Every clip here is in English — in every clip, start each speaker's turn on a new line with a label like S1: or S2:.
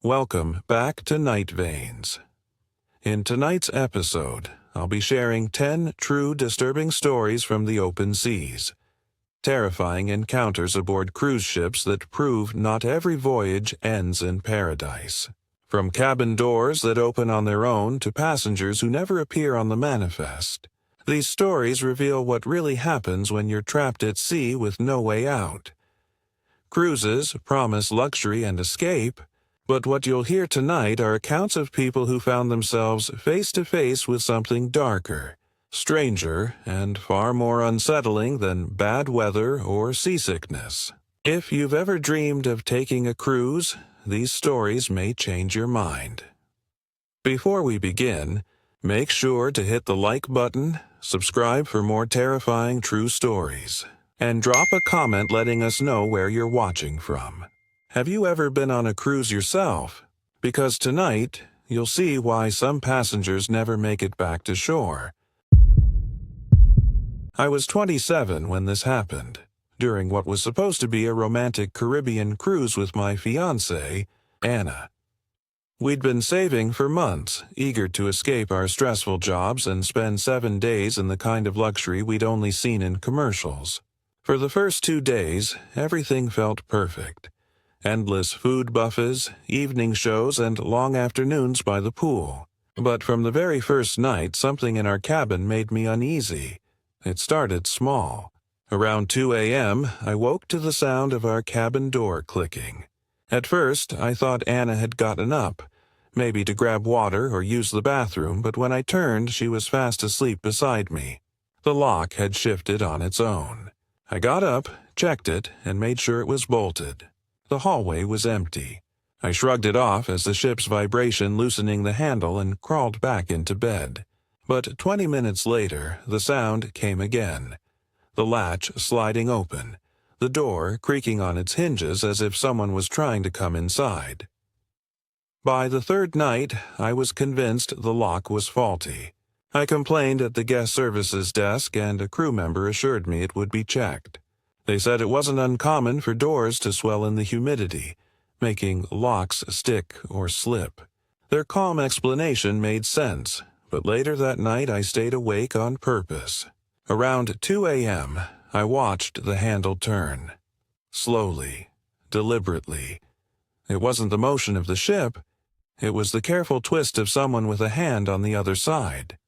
S1: Welcome back to Night Veins. In tonight's episode, I'll be sharing 10 true disturbing stories from the open seas. Terrifying encounters aboard cruise ships that prove not every voyage ends in paradise. From cabin doors that open on their own to passengers who never appear on the manifest. These stories reveal what really happens when you're trapped at sea with no way out. Cruises promise luxury and escape, but what you'll hear tonight are accounts of people who found themselves face to face with something darker, stranger, and far more unsettling than bad weather or seasickness. If you've ever dreamed of taking a cruise, these stories may change your mind. Before we begin, make sure to hit the like button, subscribe for more terrifying true stories, and drop a comment letting us know where you're watching from. Have you ever been on a cruise yourself? Because tonight, you'll see why some passengers never make it back to shore. I was 27 when this happened, during what was supposed to be a romantic Caribbean cruise with my fiancée, Anna. We'd been saving for months, eager to escape our stressful jobs and spend 7 days in the kind of luxury we'd only seen in commercials. For the first 2 days, everything felt perfect. Endless food buffets, evening shows, and long afternoons by the pool. But from the very first night, something in our cabin made me uneasy. It started small. Around 2 a.m., I woke to the sound of our cabin door clicking. At first, I thought Anna had gotten up, maybe to grab water or use the bathroom, but when I turned, she was fast asleep beside me. The lock had shifted on its own. I got up, checked it, and made sure it was bolted. The hallway was empty. I shrugged it off as the ship's vibration loosening the handle and crawled back into bed. But 20 minutes later, the sound came again. The latch sliding open, the door creaking on its hinges as if someone was trying to come inside. By the third night, I was convinced the lock was faulty. I complained at the guest services desk and a crew member assured me it would be checked. They said it wasn't uncommon for doors to swell in the humidity, making locks stick or slip. Their calm explanation made sense, but later that night I stayed awake on purpose. Around 2 a.m., I watched the handle turn. Slowly, deliberately. It wasn't the motion of the ship, it was the careful twist of someone with a hand on the other side.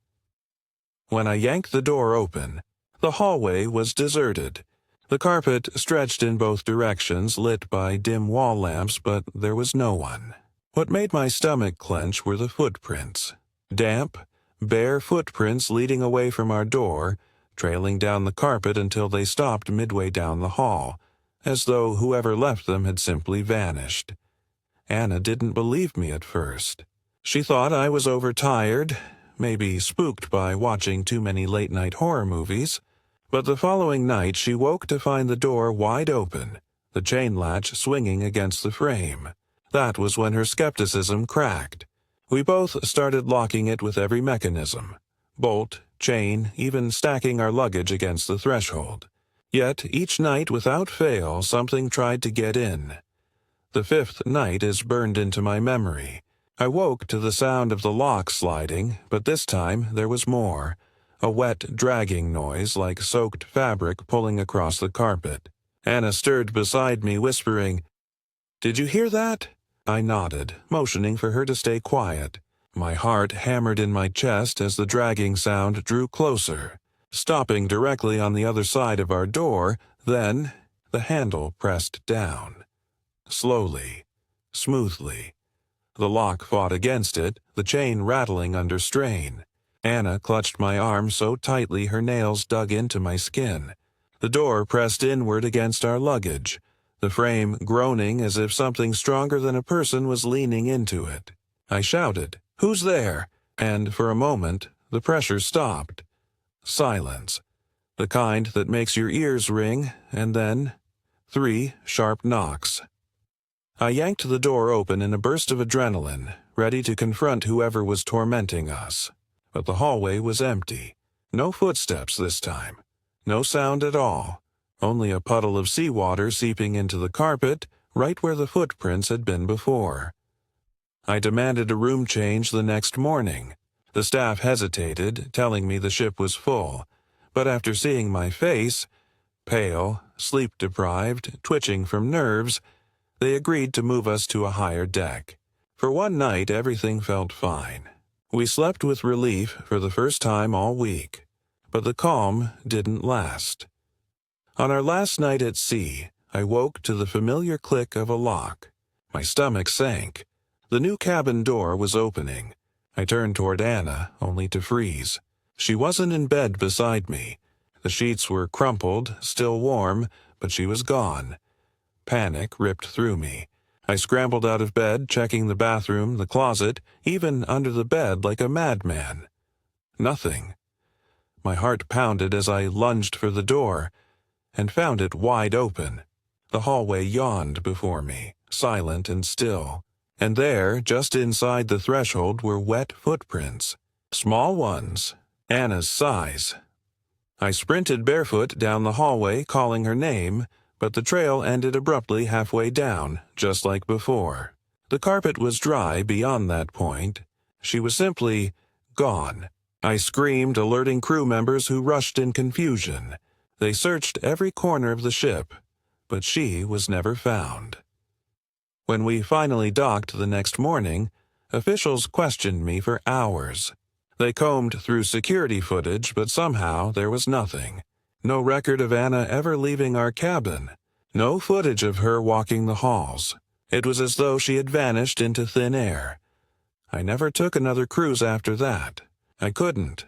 S1: When I yanked the door open, the hallway was deserted. The carpet stretched in both directions, lit by dim wall lamps, but there was no one. What made my stomach clench were the footprints. Damp, bare footprints leading away from our door, trailing down the carpet until they stopped midway down the hall, as though whoever left them had simply vanished. Anna didn't believe me at first. She thought I was overtired, maybe spooked by watching too many late-night horror movies. But the following night she woke to find the door wide open, the chain latch swinging against the frame. That was when her skepticism cracked. We both started locking it with every mechanism. Bolt, chain, even stacking our luggage against the threshold. Yet each night without fail something tried to get in. The 5th night is burned into my memory. I woke to the sound of the lock sliding, but this time there was more. A wet, dragging noise like soaked fabric pulling across the carpet. Anna stirred beside me, whispering, "Did you hear that?" I nodded, motioning for her to stay quiet. My heart hammered in my chest as the dragging sound drew closer, stopping directly on the other side of our door. Then, the handle pressed down. Slowly, smoothly. The lock fought against it, the chain rattling under strain. Anna clutched my arm so tightly her nails dug into my skin. The door pressed inward against our luggage, the frame groaning as if something stronger than a person was leaning into it. I shouted, "Who's there?" And for a moment, the pressure stopped. Silence. The kind that makes your ears ring, and then 3 sharp knocks. I yanked the door open in a burst of adrenaline, ready to confront whoever was tormenting us. But the hallway was empty. No footsteps this time. No sound at all. Only a puddle of seawater seeping into the carpet, right where the footprints had been before. I demanded a room change the next morning. The staff hesitated, telling me the ship was full, but after seeing my face, pale, sleep-deprived, twitching from nerves, they agreed to move us to a higher deck. For one night, everything felt fine. We slept with relief for the first time all week, but the calm didn't last. On our last night at sea, I woke to the familiar click of a lock. My stomach sank. The new cabin door was opening. I turned toward Anna, only to freeze. She wasn't in bed beside me. The sheets were crumpled, still warm, but she was gone. Panic ripped through me. I scrambled out of bed, checking the bathroom, the closet, even under the bed like a madman. Nothing. My heart pounded as I lunged for the door, and found it wide open. The hallway yawned before me, silent and still. And there, just inside the threshold, were wet footprints. Small ones, Anna's size. I sprinted barefoot down the hallway, calling her name, but the trail ended abruptly halfway down, just like before. The carpet was dry beyond that point. She was simply gone. I screamed, alerting crew members who rushed in confusion. They searched every corner of the ship, but she was never found. When we finally docked the next morning, officials questioned me for hours. They combed through security footage, but somehow there was nothing. No record of Anna ever leaving our cabin. No footage of her walking the halls. It was as though she had vanished into thin air. I never took another cruise after that. I couldn't.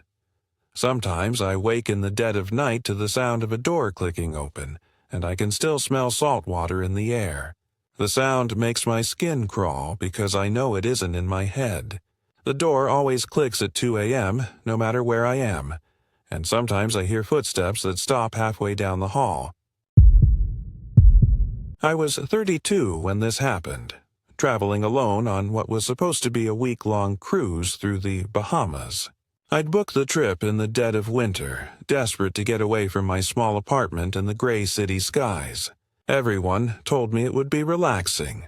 S1: Sometimes I wake in the dead of night to the sound of a door clicking open, and I can still smell salt water in the air. The sound makes my skin crawl because I know it isn't in my head. The door always clicks at 2 a.m., no matter where I am, and sometimes I hear footsteps that stop halfway down the hall. I was 32 when this happened, traveling alone on what was supposed to be a week-long cruise through the Bahamas. I'd booked the trip in the dead of winter, desperate to get away from my small apartment and the gray city skies. Everyone told me it would be relaxing.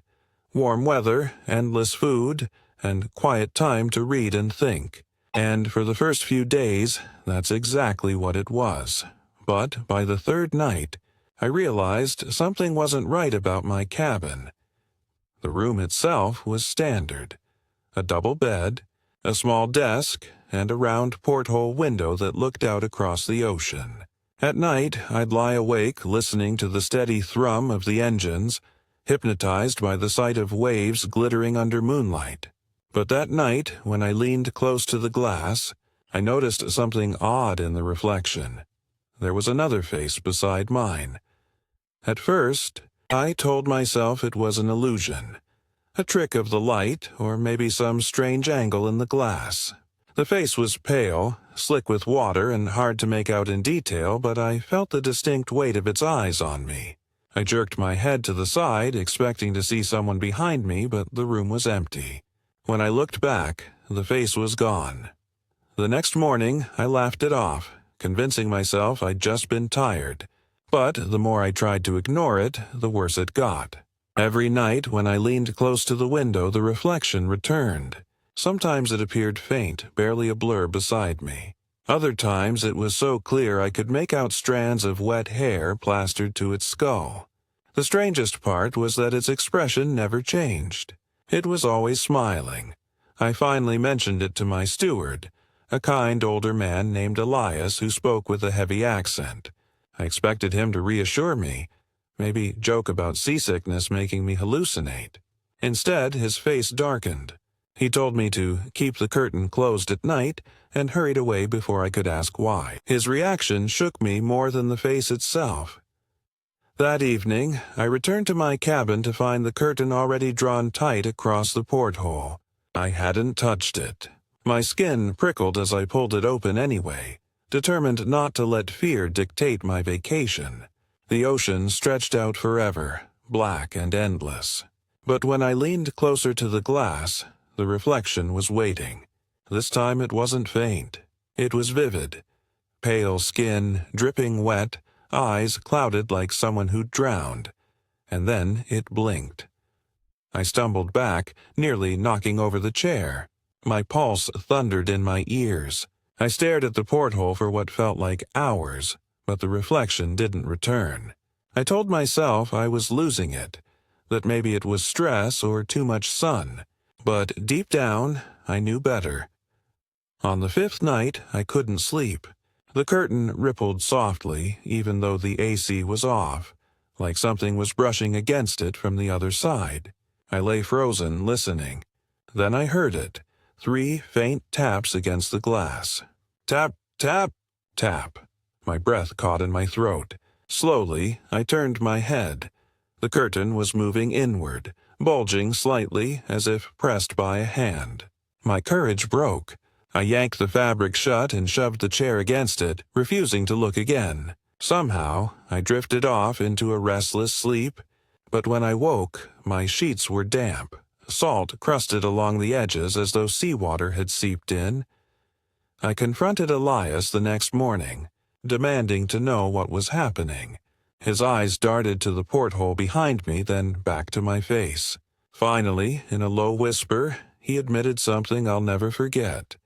S1: Warm weather, endless food, and quiet time to read and think. And for the first few days, that's exactly what it was. But by the third night, I realized something wasn't right about my cabin. The room itself was standard. A double bed, a small desk, and a round porthole window that looked out across the ocean. At night, I'd lie awake listening to the steady thrum of the engines, hypnotized by the sight of waves glittering under moonlight. But that night, when I leaned close to the glass, I noticed something odd in the reflection. There was another face beside mine. At first, I told myself it was an illusion, a trick of the light, or maybe some strange angle in the glass. The face was pale, slick with water, and hard to make out in detail, but I felt the distinct weight of its eyes on me. I jerked my head to the side, expecting to see someone behind me, but the room was empty. When I looked back, the face was gone. The next morning, I laughed it off, convincing myself I'd just been tired. But the more I tried to ignore it, the worse it got. Every night, when I leaned close to the window, the reflection returned. Sometimes it appeared faint, barely a blur beside me. Other times it was so clear I could make out strands of wet hair plastered to its skull. The strangest part was that its expression never changed. It was always smiling. I finally mentioned it to my steward, a kind older man named Elias who spoke with a heavy accent. I expected him to reassure me, maybe joke about seasickness making me hallucinate. Instead, his face darkened. He told me to keep the curtain closed at night and hurried away before I could ask why. His reaction shook me more than the face itself. That evening, I returned to my cabin to find the curtain already drawn tight across the porthole. I hadn't touched it. My skin prickled as I pulled it open anyway, determined not to let fear dictate my vacation. The ocean stretched out forever, black and endless. But when I leaned closer to the glass, the reflection was waiting. This time it wasn't faint. It was vivid. Pale skin, dripping wet, eyes clouded like someone who'd drowned. And then it blinked. I stumbled back, nearly knocking over the chair. My pulse thundered in my ears. I stared at the porthole for what felt like hours, but the reflection didn't return. I told myself I was losing it, that maybe it was stress or too much sun, but deep down, I knew better. On the fifth night, I couldn't sleep. The curtain rippled softly, even though the AC was off, like something was brushing against it from the other side. I lay frozen, listening. Then I heard it, 3 faint taps against the glass. Tap, tap, tap. My breath caught in my throat. Slowly, I turned my head. The curtain was moving inward, bulging slightly as if pressed by a hand. My courage broke. I yanked the fabric shut and shoved the chair against it, refusing to look again. Somehow, I drifted off into a restless sleep, but when I woke, my sheets were damp. Salt crusted along the edges as though seawater had seeped in. I confronted Elias the next morning, demanding to know what was happening. His eyes darted to the porthole behind me, then back to my face. Finally, in a low whisper, he admitted something I'll never forget.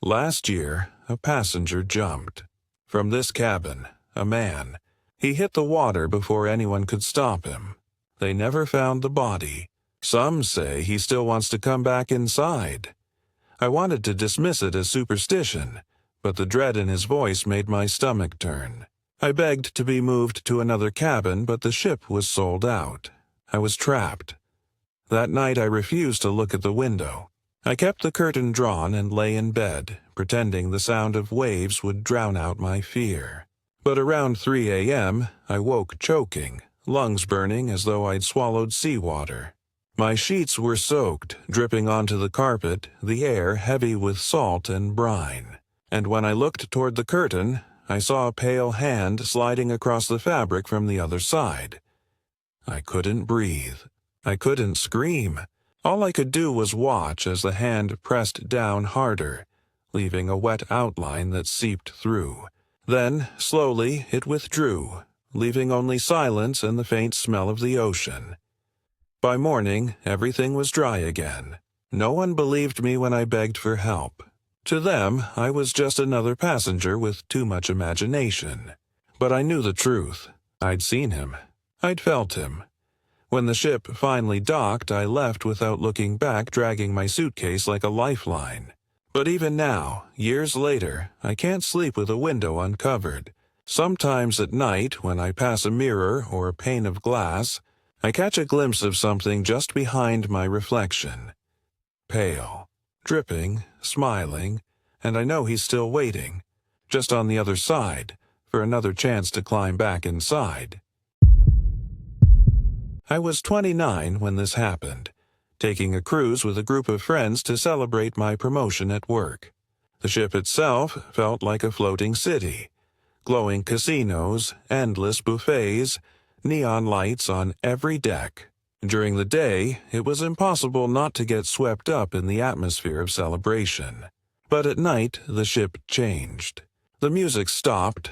S1: Last year, a passenger jumped. From this cabin, a man. He hit the water before anyone could stop him. They never found the body. Some say he still wants to come back inside. I wanted to dismiss it as superstition, but the dread in his voice made my stomach turn. I begged to be moved to another cabin, but the ship was sold out. I was trapped. That night I refused to look at the window. I kept the curtain drawn and lay in bed, pretending the sound of waves would drown out my fear. But around 3 a.m., I woke choking, lungs burning as though I'd swallowed seawater. My sheets were soaked, dripping onto the carpet, the air heavy with salt and brine. And when I looked toward the curtain, I saw a pale hand sliding across the fabric from the other side. I couldn't breathe. I couldn't scream. All I could do was watch as the hand pressed down harder, leaving a wet outline that seeped through. Then, slowly, it withdrew, leaving only silence and the faint smell of the ocean. By morning, everything was dry again. No one believed me when I begged for help. To them, I was just another passenger with too much imagination. But I knew the truth. I'd seen him. I'd felt him. When the ship finally docked, I left without looking back, dragging my suitcase like a lifeline. But even now, years later, I can't sleep with a window uncovered. Sometimes at night, when I pass a mirror or a pane of glass, I catch a glimpse of something just behind my reflection. Pale, dripping, smiling, and I know he's still waiting, just on the other side, for another chance to climb back inside. I was 29 when this happened, taking a cruise with a group of friends to celebrate my promotion at work. The ship itself felt like a floating city. Glowing casinos, endless buffets, neon lights on every deck. During the day, it was impossible not to get swept up in the atmosphere of celebration. But at night, the ship changed. The music stopped,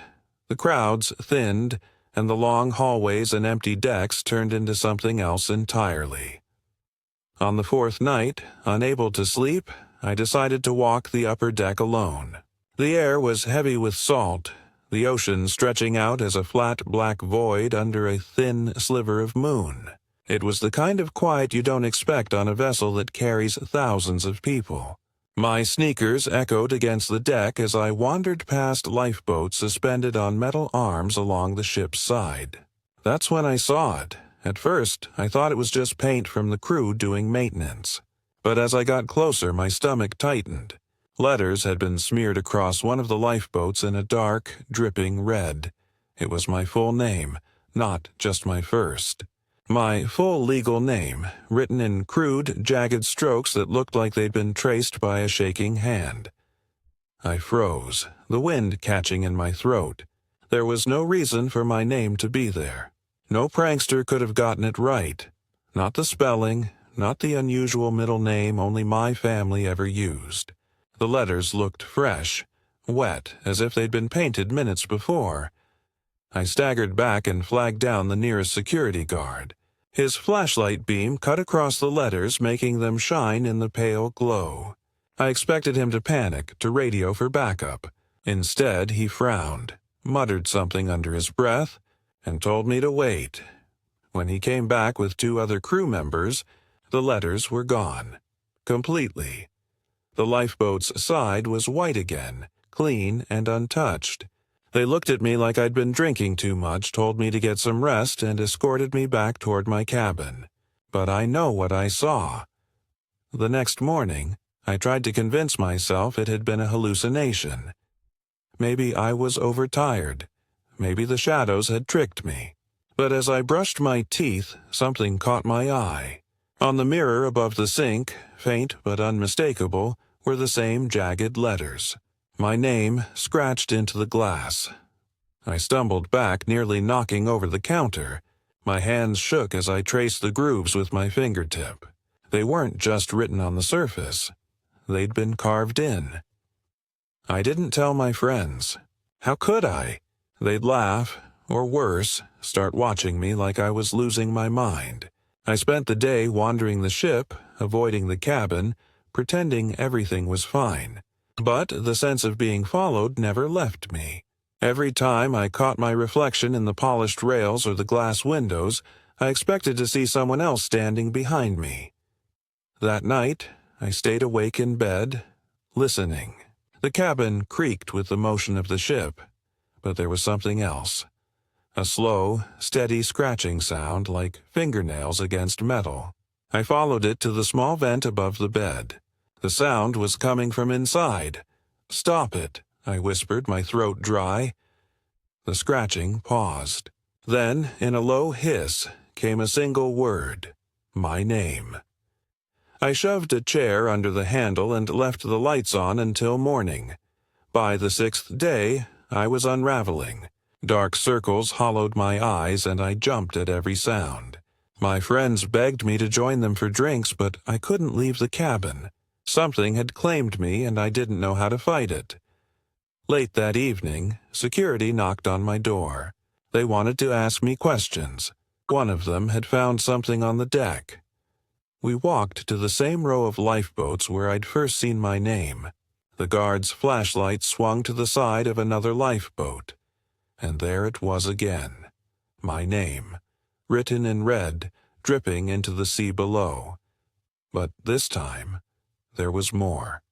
S1: the crowds thinned, and the long hallways and empty decks turned into something else entirely. On the fourth night, unable to sleep, I decided to walk the upper deck alone. The air was heavy with salt, the ocean stretching out as a flat black void under a thin sliver of moon. It was the kind of quiet you don't expect on a vessel that carries thousands of people. My sneakers echoed against the deck as I wandered past lifeboats suspended on metal arms along the ship's side. That's when I saw it. At first, I thought it was just paint from the crew doing maintenance. But as I got closer, my stomach tightened. Letters had been smeared across one of the lifeboats in a dark, dripping red. It was my full name, not just my first. My full legal name, written in crude, jagged strokes that looked like they'd been traced by a shaking hand. I froze, the wind catching in my throat. There was no reason for my name to be there. No prankster could have gotten it right. Not the spelling, not the unusual middle name only my family ever used. The letters looked fresh, wet, as if they'd been painted minutes before. I staggered back and flagged down the nearest security guard. His flashlight beam cut across the letters, making them shine in the pale glow. I expected him to panic, to radio for backup. Instead, he frowned, muttered something under his breath, and told me to wait. When he came back with 2 other crew members, the letters were gone. Completely. The lifeboat's side was white again, clean and untouched. They looked at me like I'd been drinking too much, told me to get some rest, and escorted me back toward my cabin. But I know what I saw. The next morning, I tried to convince myself it had been a hallucination. Maybe I was overtired. Maybe the shadows had tricked me. But as I brushed my teeth, something caught my eye. On the mirror above the sink, faint but unmistakable, were the same jagged letters. My name scratched into the glass. I stumbled back, nearly knocking over the counter. My hands shook as I traced the grooves with my fingertip. They weren't just written on the surface. They'd been carved in. I didn't tell my friends. How could I? They'd laugh, or worse, start watching me like I was losing my mind. I spent the day wandering the ship, avoiding the cabin, pretending everything was fine. But the sense of being followed never left me. Every time I caught my reflection in the polished rails or the glass windows, I expected to see someone else standing behind me. That night, I stayed awake in bed, listening. The cabin creaked with the motion of the ship, but there was something else. A slow, steady scratching sound like fingernails against metal. I followed it to the small vent above the bed. The sound was coming from inside. "Stop it," I whispered, my throat dry. The scratching paused. Then, in a low hiss, came a single word: my name. I shoved a chair under the handle and left the lights on until morning. By the 6th day, I was unraveling. Dark circles hollowed my eyes, and I jumped at every sound. My friends begged me to join them for drinks, but I couldn't leave the cabin. Something had claimed me, and I didn't know how to fight it. Late that evening, security knocked on my door. They wanted to ask me questions. One of them had found something on the deck. We walked to the same row of lifeboats where I'd first seen my name. The guard's flashlight swung to the side of another lifeboat. And there it was again. My name, written in red, dripping into the sea below. But this time, there was more.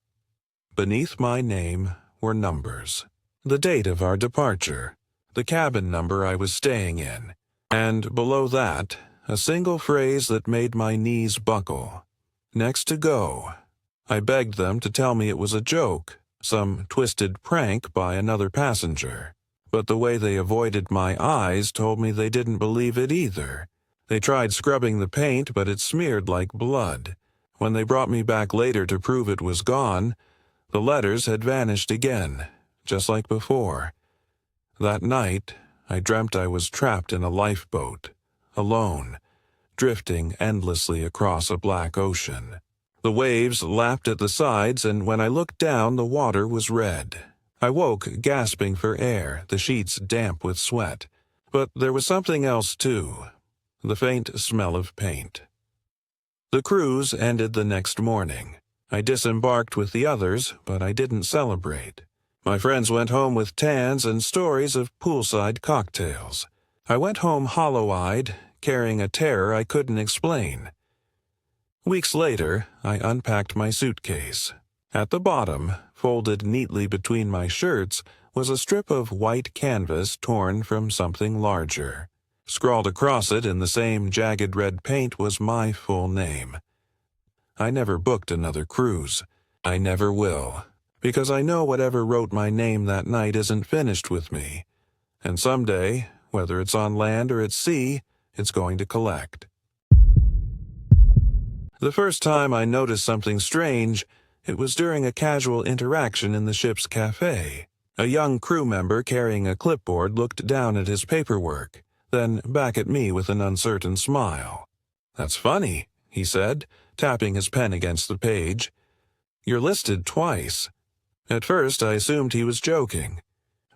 S1: Beneath my name were numbers. The date of our departure, the cabin number I was staying in, and below that, a single phrase that made my knees buckle. Next to go. I begged them to tell me it was a joke, some twisted prank by another passenger. But the way they avoided my eyes told me they didn't believe it either. They tried scrubbing the paint, but it smeared like blood. When they brought me back later to prove it was gone, the letters had vanished again, just like before. That night, I dreamt I was trapped in a lifeboat, alone, drifting endlessly across a black ocean. The waves lapped at the sides, and when I looked down, the water was red. I woke gasping for air, the sheets damp with sweat. But there was something else too, the faint smell of paint. The cruise ended the next morning. I disembarked with the others, but I didn't celebrate. My friends went home with tans and stories of poolside cocktails. I went home hollow-eyed, carrying a terror I couldn't explain. Weeks later, I unpacked my suitcase. At the bottom, folded neatly between my shirts, was a strip of white canvas torn from something larger. Scrawled across it in the same jagged red paint was my full name. I never booked another cruise. I never will, because I know whatever wrote my name that night isn't finished with me. And someday, whether it's on land or at sea, it's going to collect. The first time I noticed something strange, it was during a casual interaction in the ship's cafe. A young crew member carrying a clipboard looked down at his paperwork, then back at me with an uncertain smile. "That's funny," he said, tapping his pen against the page. "You're listed twice." At first I assumed he was joking,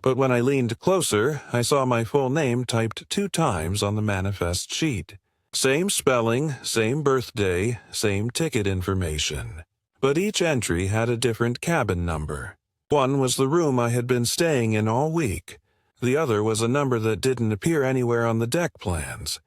S1: but when I leaned closer, I saw my full name typed 2 times on the manifest sheet. Same spelling, same birthday, same ticket information. But each entry had a different cabin number. One was the room I had been staying in all week. The other was a number that didn't appear anywhere on the deck plans.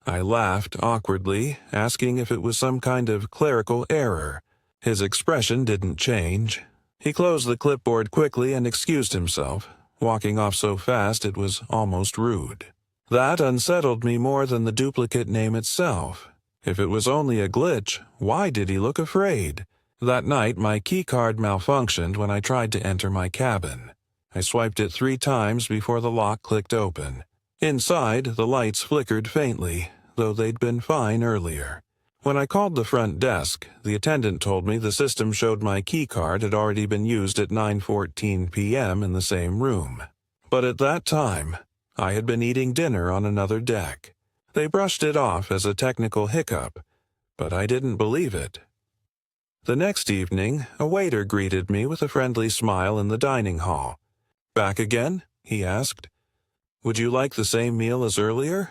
S1: I laughed awkwardly, asking if it was some kind of clerical error. His expression didn't change. He closed the clipboard quickly and excused himself, walking off so fast it was almost rude. That unsettled me more than the duplicate name itself. If it was only a glitch, why did he look afraid? That night, my keycard malfunctioned when I tried to enter my cabin. I swiped it 3 times before the lock clicked open. Inside, the lights flickered faintly, though they'd been fine earlier. When I called the front desk, the attendant told me the system showed my keycard had already been used at 9:14 p.m. in the same room. But at that time, I had been eating dinner on another deck. They brushed it off as a technical hiccup, but I didn't believe it. The next evening, a waiter greeted me with a friendly smile in the dining hall. "Back again?" he asked. "Would you like the same meal as earlier?"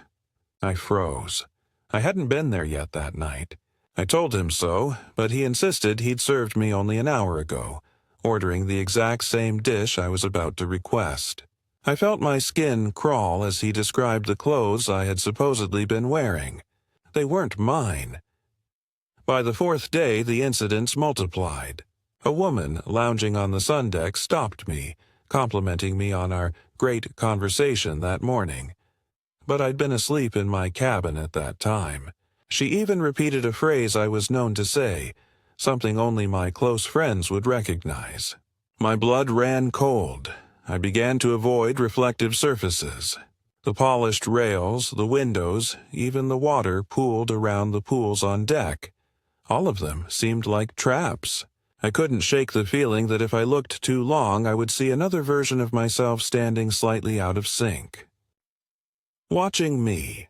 S1: I froze. I hadn't been there yet that night. I told him so, but he insisted he'd served me only an hour ago, ordering the exact same dish I was about to request. I felt my skin crawl as he described the clothes I had supposedly been wearing. They weren't mine. By the 4th day, the incidents multiplied. A woman lounging on the sun deck stopped me, complimenting me on our great conversation that morning. But I'd been asleep in my cabin at that time. She even repeated a phrase I was known to say, something only my close friends would recognize. My blood ran cold. I began to avoid reflective surfaces. The polished rails, the windows, even the water pooled around the pools on deck. All of them seemed like traps. I couldn't shake the feeling that if I looked too long, I would see another version of myself standing slightly out of sync. Watching me.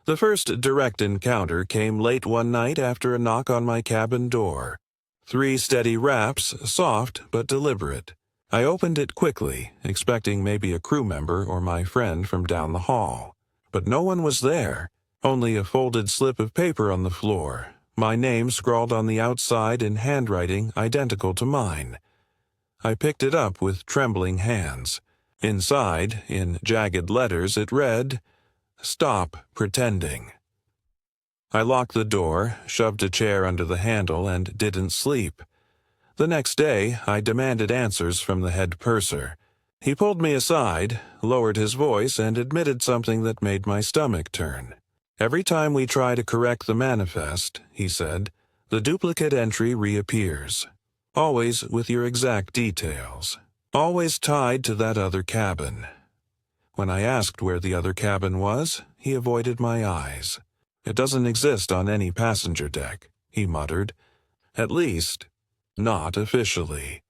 S1: The first direct encounter came late one night after a knock on my cabin door. 3 steady raps, soft but deliberate. I opened it quickly, expecting maybe a crew member or my friend from down the hall. But no one was there, only a folded slip of paper on the floor, my name scrawled on the outside in handwriting identical to mine. I picked it up with trembling hands. Inside, in jagged letters, it read, "Stop pretending." I locked the door, shoved a chair under the handle, and didn't sleep. The next day, I demanded answers from the head purser. He pulled me aside, lowered his voice, and admitted something that made my stomach turn. "Every time we try to correct the manifest," he said, "the duplicate entry reappears. Always with your exact details. Always tied to that other cabin." When I asked where the other cabin was, he avoided my eyes. "It doesn't exist on any passenger deck," he muttered. "At least, not officially."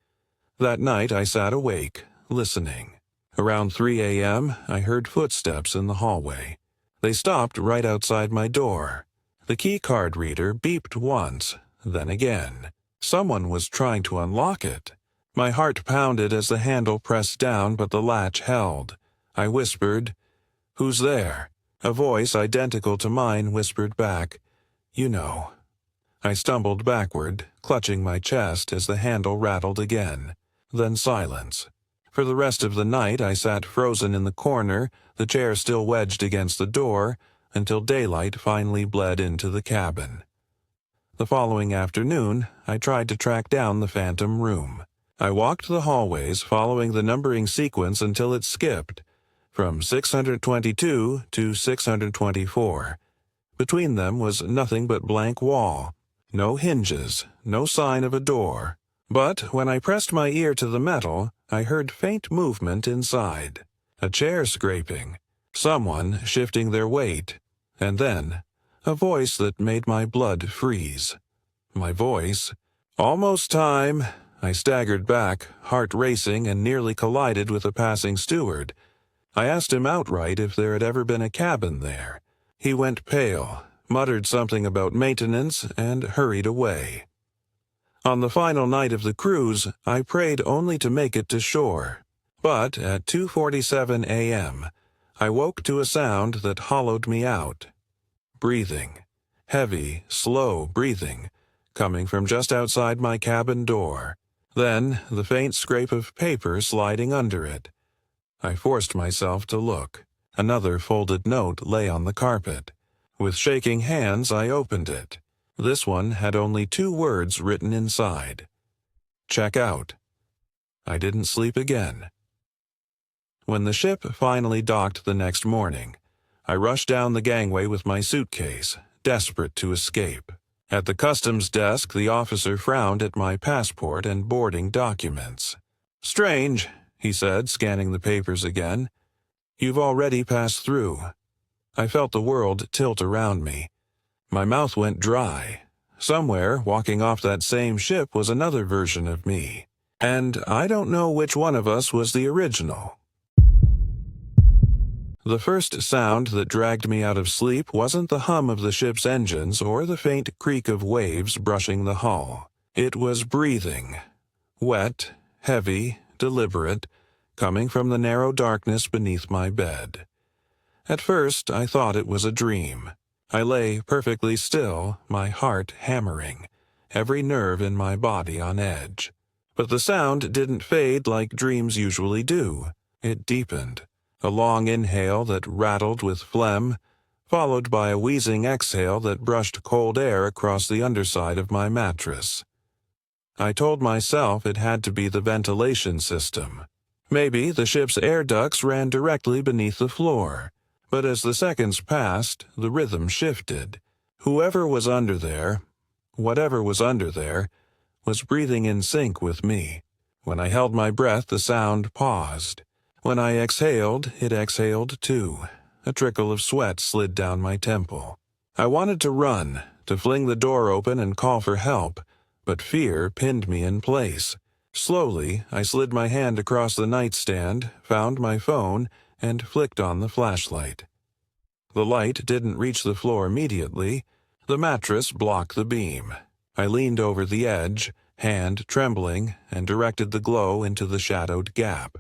S1: That night I sat awake, listening. Around 3 a.m., I heard footsteps in the hallway. They stopped right outside my door. The key card reader beeped once, then again. Someone was trying to unlock it. My heart pounded as the handle pressed down, but the latch held. I whispered, "Who's there?" A voice identical to mine whispered back, "You know." I stumbled backward, clutching my chest as the handle rattled again. Then silence. For the rest of the night I sat frozen in the corner, the chair still wedged against the door, until daylight finally bled into the cabin. The following afternoon, I tried to track down the phantom room. I walked the hallways following the numbering sequence until it skipped, from 622 to 624. Between them was nothing but blank wall. No hinges, no sign of a door. But when I pressed my ear to the metal, I heard faint movement inside. A chair scraping, someone shifting their weight, and then a voice that made my blood freeze. My voice. "Almost time." I staggered back, heart racing, and nearly collided with a passing steward. I asked him outright if there had ever been a cabin there. He went pale, muttered something about maintenance, and hurried away. On the final night of the cruise, I prayed only to make it to shore. But at 2:47 a.m., I woke to a sound that hollowed me out. breathing. Heavy, slow breathing, coming from just outside my cabin door. Then the faint scrape of paper sliding under it. I forced myself to look. Another folded note lay on the carpet. With shaking hands, I opened it. This one had only 2 words written inside. Check out. I didn't sleep again. When the ship finally docked the next morning, I rushed down the gangway with my suitcase, desperate to escape. At the customs desk, the officer frowned at my passport and boarding documents. "Strange," he said, scanning the papers again. "You've already passed through." I felt the world tilt around me. My mouth went dry. Somewhere, walking off that same ship was another version of me. And I don't know which one of us was the original. The first sound that dragged me out of sleep wasn't the hum of the ship's engines or the faint creak of waves brushing the hull. It was breathing. Wet, heavy, deliberate, coming from the narrow darkness beneath my bed. At first, I thought it was a dream. I lay perfectly still, my heart hammering, every nerve in my body on edge. But the sound didn't fade like dreams usually do. It deepened. A long inhale that rattled with phlegm, followed by a wheezing exhale that brushed cold air across the underside of my mattress. I told myself it had to be the ventilation system. Maybe the ship's air ducts ran directly beneath the floor, but as the seconds passed, the rhythm shifted. Whoever was under there, whatever was under there, was breathing in sync with me. When I held my breath, the sound paused. When I exhaled, it exhaled too. A trickle of sweat slid down my temple. I wanted to run, to fling the door open and call for help, but fear pinned me in place. Slowly, I slid my hand across the nightstand, found my phone, and flicked on the flashlight. The light didn't reach the floor immediately. The mattress blocked the beam. I leaned over the edge, hand trembling, and directed the glow into the shadowed gap.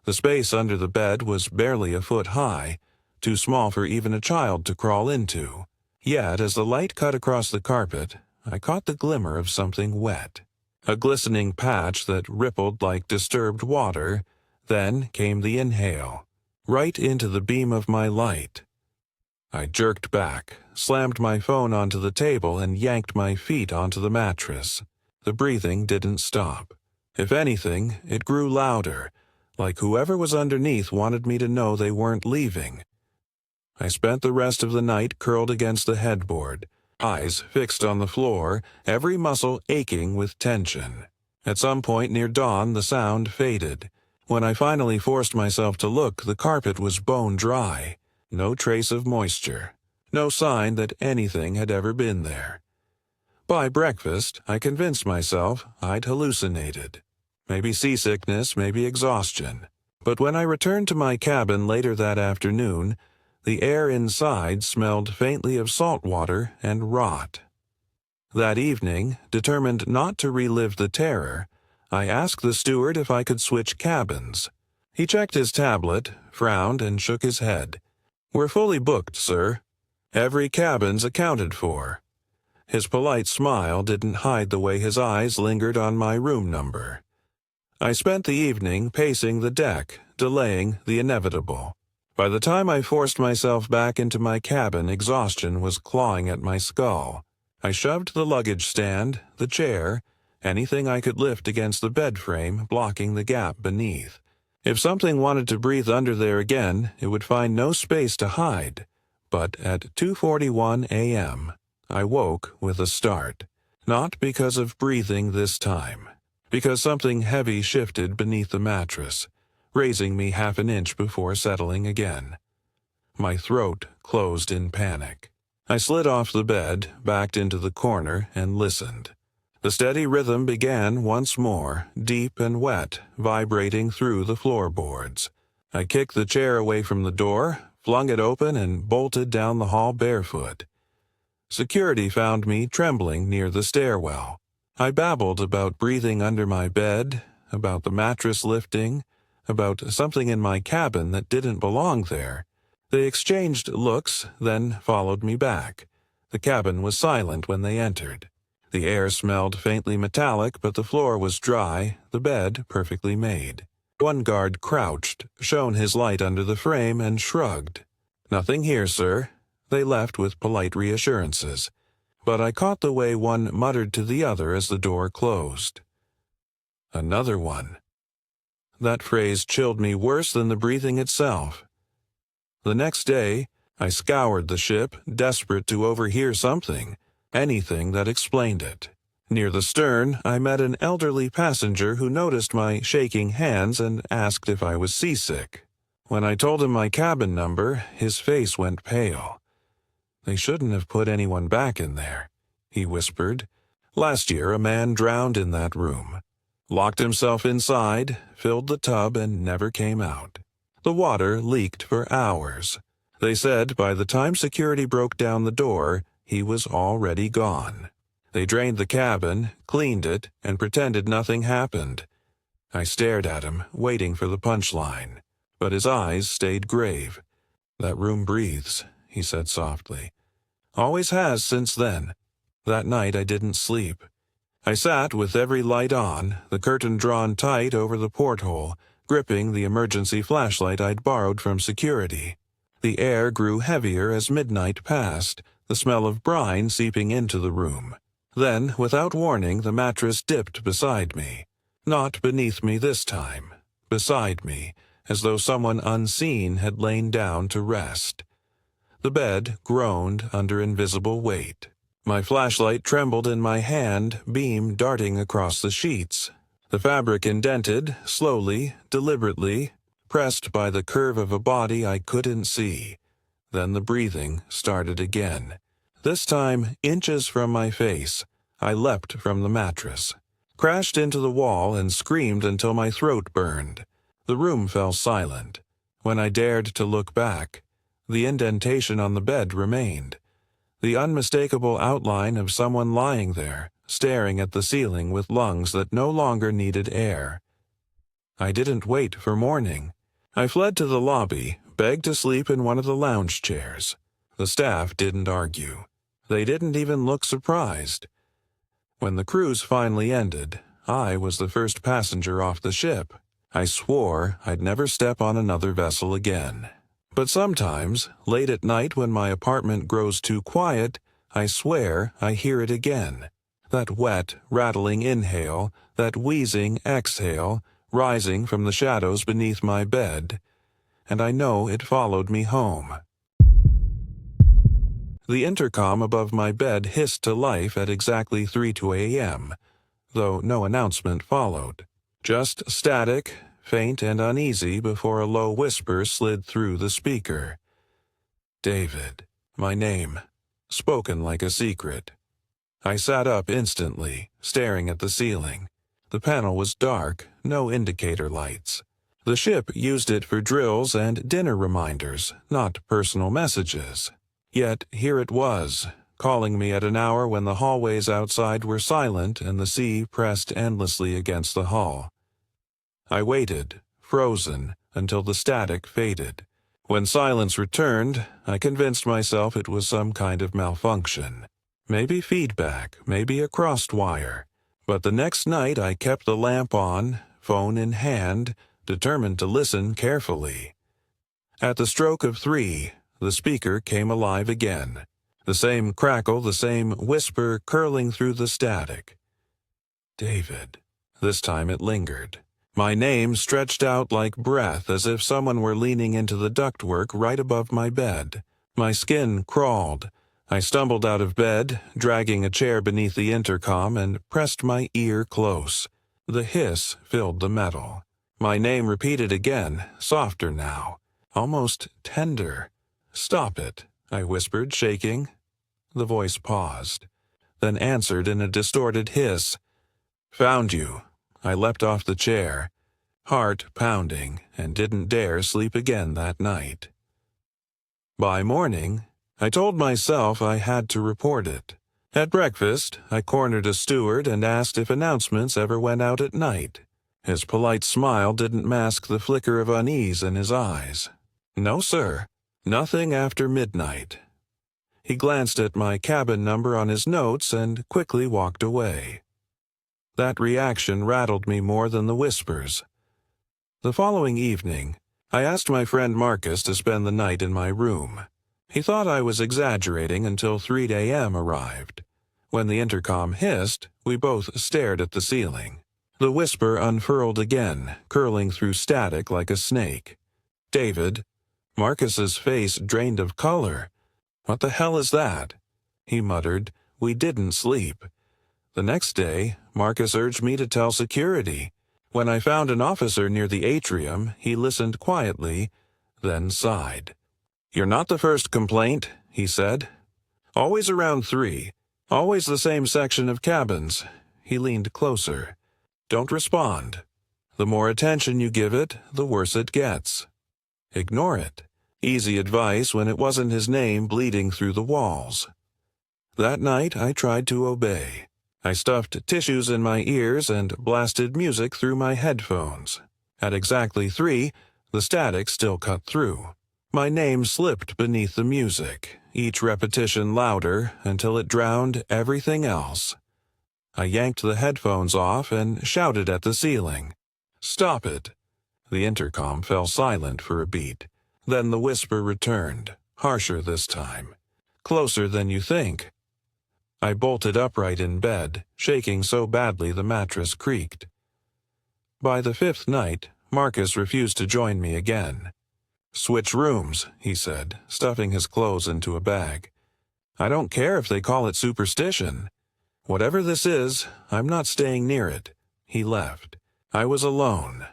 S1: The space under the bed was barely a foot high, too small for even a child to crawl into. Yet, as the light cut across the carpet, I caught the glimmer of something wet. A glistening patch that rippled like disturbed water. Then came the inhale, right into the beam of my light. I jerked back, slammed my phone onto the table, and yanked my feet onto the mattress. The breathing didn't stop. If anything, it grew louder, like whoever was underneath wanted me to know they weren't leaving. I spent the rest of the night curled against the headboard, eyes fixed on the floor, every muscle aching with tension. At some point near dawn, the sound faded. When I finally forced myself to look, the carpet was bone dry. No trace of moisture. No sign that anything had ever been there. By breakfast, I convinced myself I'd hallucinated. Maybe seasickness, maybe exhaustion. But when I returned to my cabin later that afternoon, the air inside smelled faintly of salt water and rot. That evening, determined not to relive the terror, I asked the steward if I could switch cabins. He checked his tablet, frowned, and shook his head. "We're fully booked, sir. Every cabin's accounted for." His polite smile didn't hide the way his eyes lingered on my room number. I spent the evening pacing the deck, delaying the inevitable. By the time I forced myself back into my cabin, exhaustion was clawing at my skull. I shoved the luggage stand, the chair, anything I could lift against the bed frame, blocking the gap beneath. If something wanted to breathe under there again, it would find no space to hide. But at 2:41 a.m., I woke with a start. Not because of breathing this time. Because something heavy shifted beneath the mattress, raising me half an inch before settling again. My throat closed in panic. I slid off the bed, backed into the corner, and listened. The steady rhythm began once more, deep and wet, vibrating through the floorboards. I kicked the chair away from the door, flung it open, and bolted down the hall barefoot. Security found me trembling near the stairwell. I babbled about breathing under my bed, about the mattress lifting, about something in my cabin that didn't belong there. They exchanged looks, then followed me back. The cabin was silent when they entered. The air smelled faintly metallic, but the floor was dry, the bed perfectly made. One guard crouched, shone his light under the frame, and shrugged. "Nothing here, sir." They left with polite reassurances, but I caught the way one muttered to the other as the door closed. "Another one." That phrase chilled me worse than the breathing itself. The next day, I scoured the ship, desperate to overhear something, anything that explained it. Near the stern, I met an elderly passenger who noticed my shaking hands and asked if I was seasick. When I told him my cabin number, his face went pale. "They shouldn't have put anyone back in there," he whispered. "Last year, a man drowned in that room. Locked himself inside, filled the tub, and never came out. The water leaked for hours. They said by the time security broke down the door, he was already gone. They drained the cabin, cleaned it, and pretended nothing happened." I stared at him, waiting for the punchline, but his eyes stayed grave. "That room breathes," he said softly. "Always has since then." That night I didn't sleep. I sat with every light on, the curtain drawn tight over the porthole, gripping the emergency flashlight I'd borrowed from security. The air grew heavier as midnight passed, the smell of brine seeping into the room. Then, without warning, the mattress dipped beside me. Not beneath me this time. Beside me, as though someone unseen had lain down to rest. The bed groaned under invisible weight. My flashlight trembled in my hand, beam darting across the sheets. The fabric indented, slowly, deliberately, pressed by the curve of a body I couldn't see. Then the breathing started again. This time, inches from my face, I leapt from the mattress, crashed into the wall, and screamed until my throat burned. The room fell silent. When I dared to look back, the indentation on the bed remained. The unmistakable outline of someone lying there, staring at the ceiling with lungs that no longer needed air. I didn't wait for morning. I fled to the lobby, begged to sleep in one of the lounge chairs. The staff didn't argue. They didn't even look surprised. When the cruise finally ended, I was the first passenger off the ship. I swore I'd never step on another vessel again. But sometimes, late at night when my apartment grows too quiet, I swear I hear it again. That wet, rattling inhale, that wheezing exhale, rising from the shadows beneath my bed, and I know it followed me home. The intercom above my bed hissed to life at exactly 3:02 a.m., though no announcement followed. Just static, faint and uneasy before a low whisper slid through the speaker. "David," my name, spoken like a secret. I sat up instantly, staring at the ceiling. The panel was dark, no indicator lights. The ship used it for drills and dinner reminders, not personal messages. Yet here it was, calling me at an hour when the hallways outside were silent and the sea pressed endlessly against the hull. I waited, frozen, until the static faded. When silence returned, I convinced myself it was some kind of malfunction. Maybe feedback, maybe a crossed wire. But the next night I kept the lamp on, phone in hand, determined to listen carefully. At the stroke of 3, the speaker came alive again. The same crackle, the same whisper curling through the static. "David." This time it lingered. My name stretched out like breath as if someone were leaning into the ductwork right above my bed. My skin crawled. I stumbled out of bed, dragging a chair beneath the intercom, and pressed my ear close. The hiss filled the metal. My name repeated again, softer now, almost tender. "Stop it," I whispered, shaking. The voice paused, then answered in a distorted hiss. "Found you." I leapt off the chair, heart pounding, and didn't dare sleep again that night. By morning, I told myself I had to report it. At breakfast, I cornered a steward and asked if announcements ever went out at night. His polite smile didn't mask the flicker of unease in his eyes. "No, sir." Nothing after midnight. He glanced at my cabin number on his notes and quickly walked away. That reaction rattled me more than the whispers. The following evening, I asked my friend Marcus to spend the night in my room. He thought I was exaggerating until 3 a.m. arrived. When the intercom hissed, we both stared at the ceiling. The whisper unfurled again, curling through static like a snake. "David." Marcus's face drained of color. "What the hell is that?" He muttered. "We didn't sleep." The next day, Marcus urged me to tell security. When I found an officer near the atrium, he listened quietly, then sighed. "You're not the first complaint," he said. "Always around 3. Always the same section of cabins." He leaned closer. "Don't respond. The more attention you give it, the worse it gets. Ignore it." Easy advice when it wasn't his name bleeding through the walls. That night I tried to obey. I stuffed tissues in my ears and blasted music through my headphones. At exactly 3, the static still cut through. My name slipped beneath the music, each repetition louder until it drowned everything else. I yanked the headphones off and shouted at the ceiling. "Stop it!" The intercom fell silent for a beat. Then the whisper returned, harsher this time. "Closer than you think." I bolted upright in bed, shaking so badly the mattress creaked. By the 5th night, Marcus refused to join me again. "Switch rooms," he said, stuffing his clothes into a bag. "I don't care if they call it superstition. Whatever this is, I'm not staying near it." He left. I was alone.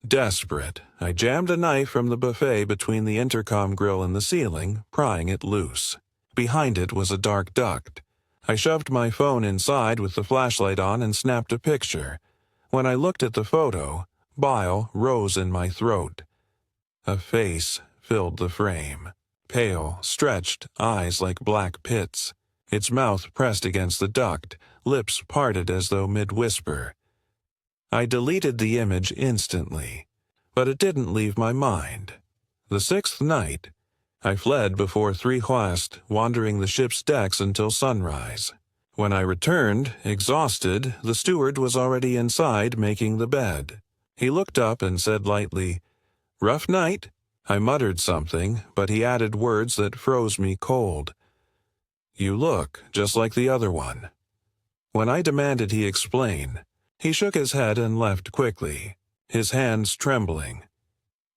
S1: Desperate, I jammed a knife from the buffet between the intercom grill and the ceiling, prying it loose. Behind it was a dark duct. I shoved my phone inside with the flashlight on and snapped a picture. When I looked at the photo, bile rose in my throat. A face filled the frame. Pale, stretched, eyes like black pits. Its mouth pressed against the duct, lips parted as though mid-whisper. I deleted the image instantly, but it didn't leave my mind. The 6th night, I fled before 3 West, wandering the ship's decks until sunrise. When I returned, exhausted, the steward was already inside making the bed. He looked up and said lightly, "Rough night?" I muttered something, but he added words that froze me cold. "You look just like the other one." When I demanded he explain, he shook his head and left quickly, his hands trembling.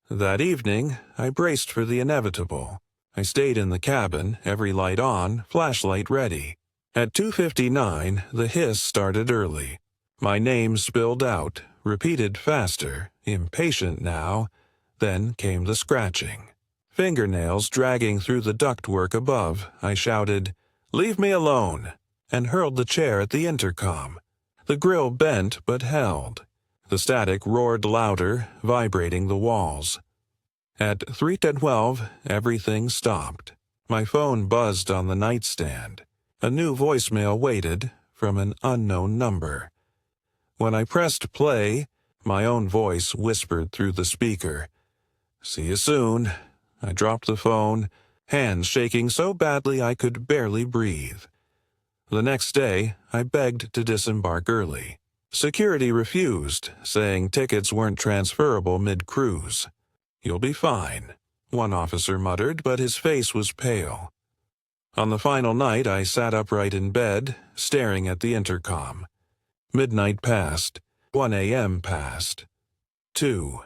S1: That evening, I braced for the inevitable. I stayed in the cabin, every light on, flashlight ready. At 2:59, the hiss started early. My name spilled out, repeated faster, impatient now. Then came the scratching. Fingernails dragging through the ductwork above, I shouted, "Leave me alone," and hurled the chair at the intercom. The grill bent but held. The static roared louder, vibrating the walls. At 3:12, everything stopped. My phone buzzed on the nightstand. A new voicemail waited, from an unknown number. When I pressed play, my own voice whispered through the speaker. "See you soon." I dropped the phone, hands shaking so badly I could barely breathe. The next day, I begged to disembark early. Security refused, saying tickets weren't transferable mid-cruise. "You'll be fine," one officer muttered, but his face was pale. On the final night, I sat upright in bed, staring at the intercom. Midnight passed. 1 a.m. passed. 2.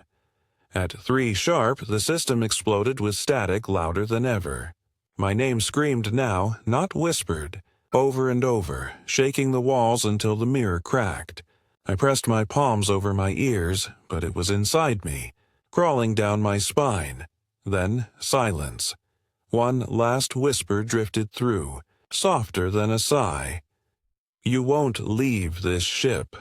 S1: At 3 sharp, the system exploded with static louder than ever. My name screamed now, not whispered, over and over, shaking the walls until the mirror cracked. I pressed my palms over my ears, but it was inside me, crawling down my spine. Then silence. One last whisper drifted through, softer than a sigh. "You won't leave this ship."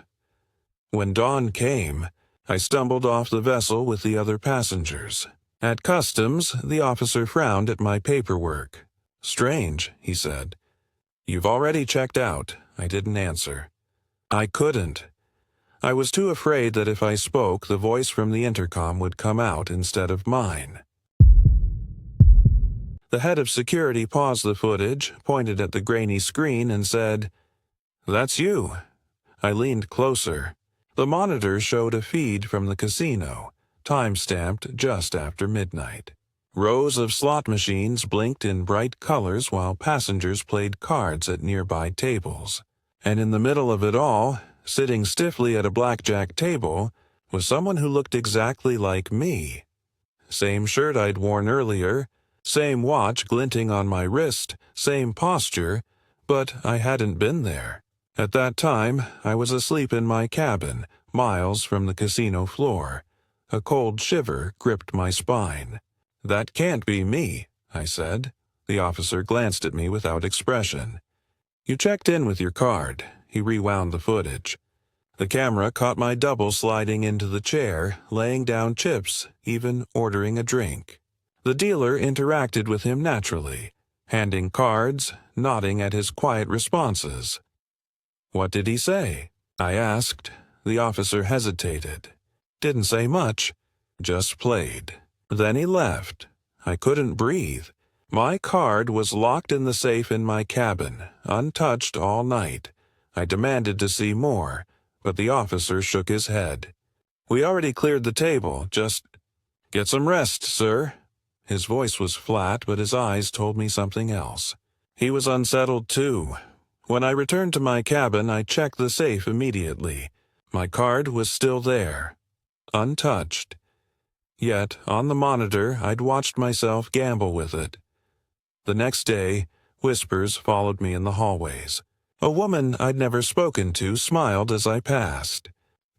S1: When dawn came, I stumbled off the vessel with the other passengers. At customs, the officer frowned at my paperwork. "Strange," he said. "You've already checked out." I didn't answer. I couldn't. I was too afraid that if I spoke, the voice from the intercom would come out instead of mine. The head of security paused the footage, pointed at the grainy screen, and said, "That's you." I leaned closer. The monitor showed a feed from the casino, time-stamped just after midnight. Rows of slot machines blinked in bright colors while passengers played cards at nearby tables. And in the middle of it all, sitting stiffly at a blackjack table, was someone who looked exactly like me. Same shirt I'd worn earlier, same watch glinting on my wrist, same posture, but I hadn't been there. At that time, I was asleep in my cabin, miles from the casino floor. A cold shiver gripped my spine. "That can't be me," I said. The officer glanced at me without expression. "You checked in with your card." He rewound the footage. The camera caught my double sliding into the chair, laying down chips, even ordering a drink. The dealer interacted with him naturally, handing cards, nodding at his quiet responses. "What did he say?" I asked. The officer hesitated. "Didn't say much, just played." Then he left. I couldn't breathe. My card was locked in the safe in my cabin, untouched all night. I demanded to see more, but the officer shook his head. "We already cleared the table, just get some rest, sir." His voice was flat, but his eyes told me something else. He was unsettled too. When I returned to my cabin, I checked the safe immediately. My card was still there, untouched. Yet, on the monitor, I'd watched myself gamble with it. The next day, whispers followed me in the hallways. A woman I'd never spoken to smiled as I passed.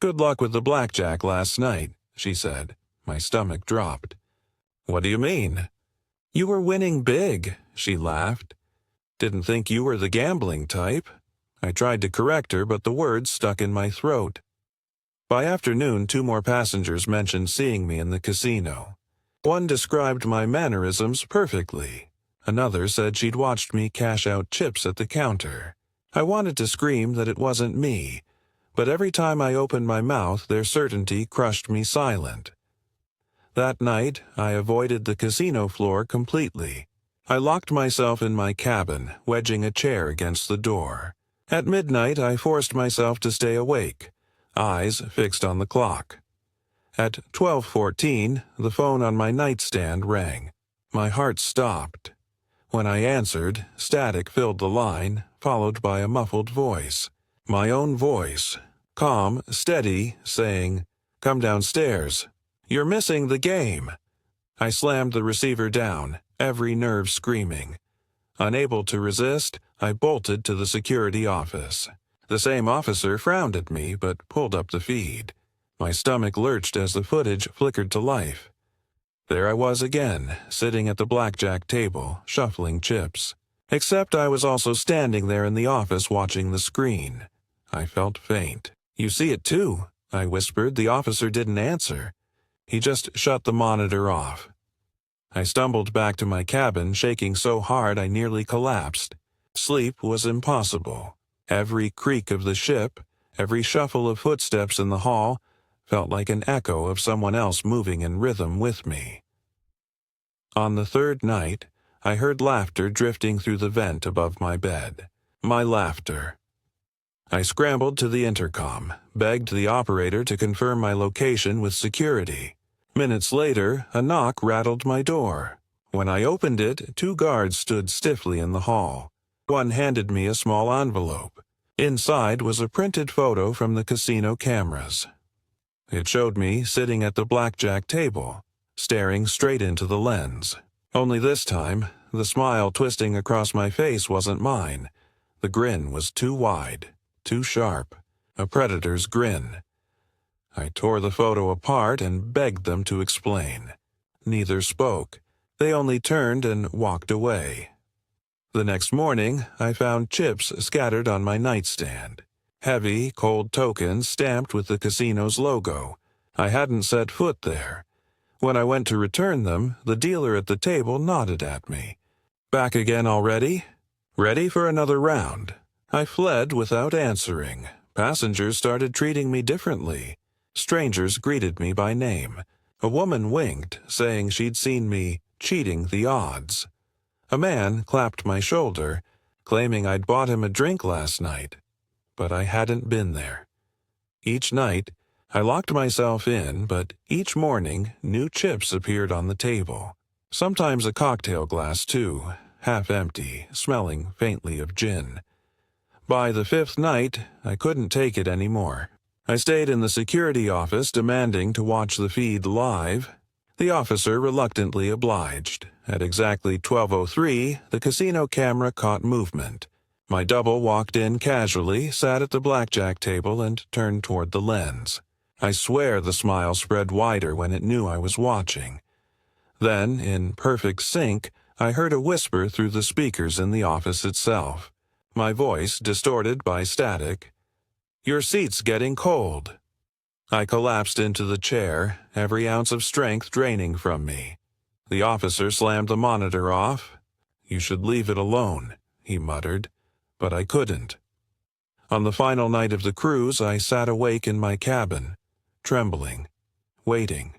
S1: "Good luck with the blackjack last night," she said. My stomach dropped. "What do you mean?" "You were winning big," she laughed. "Didn't think you were the gambling type." I tried to correct her, but the words stuck in my throat. By afternoon, 2 more passengers mentioned seeing me in the casino. One described my mannerisms perfectly. Another said she'd watched me cash out chips at the counter. I wanted to scream that it wasn't me, but every time I opened my mouth, their certainty crushed me silent. That night, I avoided the casino floor completely. I locked myself in my cabin, wedging a chair against the door. At midnight, I forced myself to stay awake, eyes fixed on the clock. At 12:14, the phone on my nightstand rang. My heart stopped. When I answered, static filled the line, followed by a muffled voice. My own voice, calm, steady, saying, "Come downstairs. You're missing the game." I slammed the receiver down, every nerve screaming. Unable to resist, I bolted to the security office. The same officer frowned at me but pulled up the feed. My stomach lurched as the footage flickered to life. There I was again, sitting at the blackjack table, shuffling chips. Except I was also standing there in the office watching the screen. I felt faint. "You see it too," I whispered. The officer didn't answer. He just shut the monitor off. I stumbled back to my cabin, shaking so hard I nearly collapsed. Sleep was impossible. Every creak of the ship, every shuffle of footsteps in the hall, felt like an echo of someone else moving in rhythm with me. On the 3rd night, I heard laughter drifting through the vent above my bed. My laughter. I scrambled to the intercom, begged the operator to confirm my location with security. Minutes later, a knock rattled my door. When I opened it, 2 guards stood stiffly in the hall. One handed me a small envelope. Inside was a printed photo from the casino cameras. It showed me sitting at the blackjack table, staring straight into the lens. Only this time, the smile twisting across my face wasn't mine. The grin was too wide, too sharp, a predator's grin. I tore the photo apart and begged them to explain. Neither spoke. They only turned and walked away. The next morning, I found chips scattered on my nightstand. Heavy, cold tokens stamped with the casino's logo. I hadn't set foot there. When I went to return them, the dealer at the table nodded at me. "Back again already? Ready for another round?" I fled without answering. Passengers started treating me differently. Strangers greeted me by name. A woman winked, saying she'd seen me cheating the odds. A man clapped my shoulder, claiming I'd bought him a drink last night, but I hadn't been there. Each night, I locked myself in, but each morning, new chips appeared on the table. Sometimes a cocktail glass, too, half empty, smelling faintly of gin. By the fifth night, I couldn't take it anymore. I stayed in the security office demanding to watch the feed live. The officer reluctantly obliged. At exactly 12:03, the casino camera caught movement. My double walked in casually, sat at the blackjack table, and turned toward the lens. I swear the smile spread wider when it knew I was watching. Then, in perfect sync, I heard a whisper through the speakers in the office itself. My voice distorted by static. "Your seat's getting cold." I collapsed into the chair, every ounce of strength draining from me. The officer slammed the monitor off. "You should leave it alone," he muttered, but I couldn't. On the final night of the cruise, I sat awake in my cabin, trembling, waiting.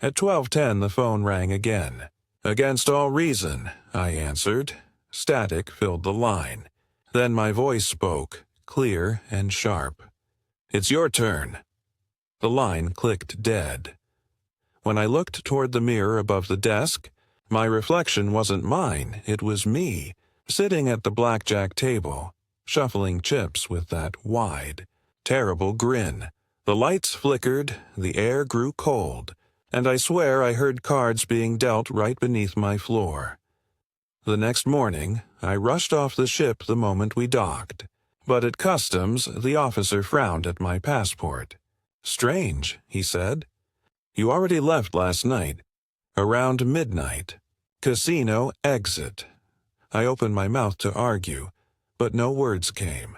S1: At 12:10, the phone rang again. "Against all reason," I answered. Static filled the line. Then my voice spoke, clear and sharp. "It's your turn." The line clicked dead. When I looked toward the mirror above the desk, my reflection wasn't mine, it was me, sitting at the blackjack table, shuffling chips with that wide, terrible grin. The lights flickered, the air grew cold, and I swear I heard cards being dealt right beneath my floor. The next morning, I rushed off the ship the moment we docked. But at customs, the officer frowned at my passport. "Strange," he said. "You already left last night. Around midnight. Casino exit." I opened my mouth to argue, but no words came.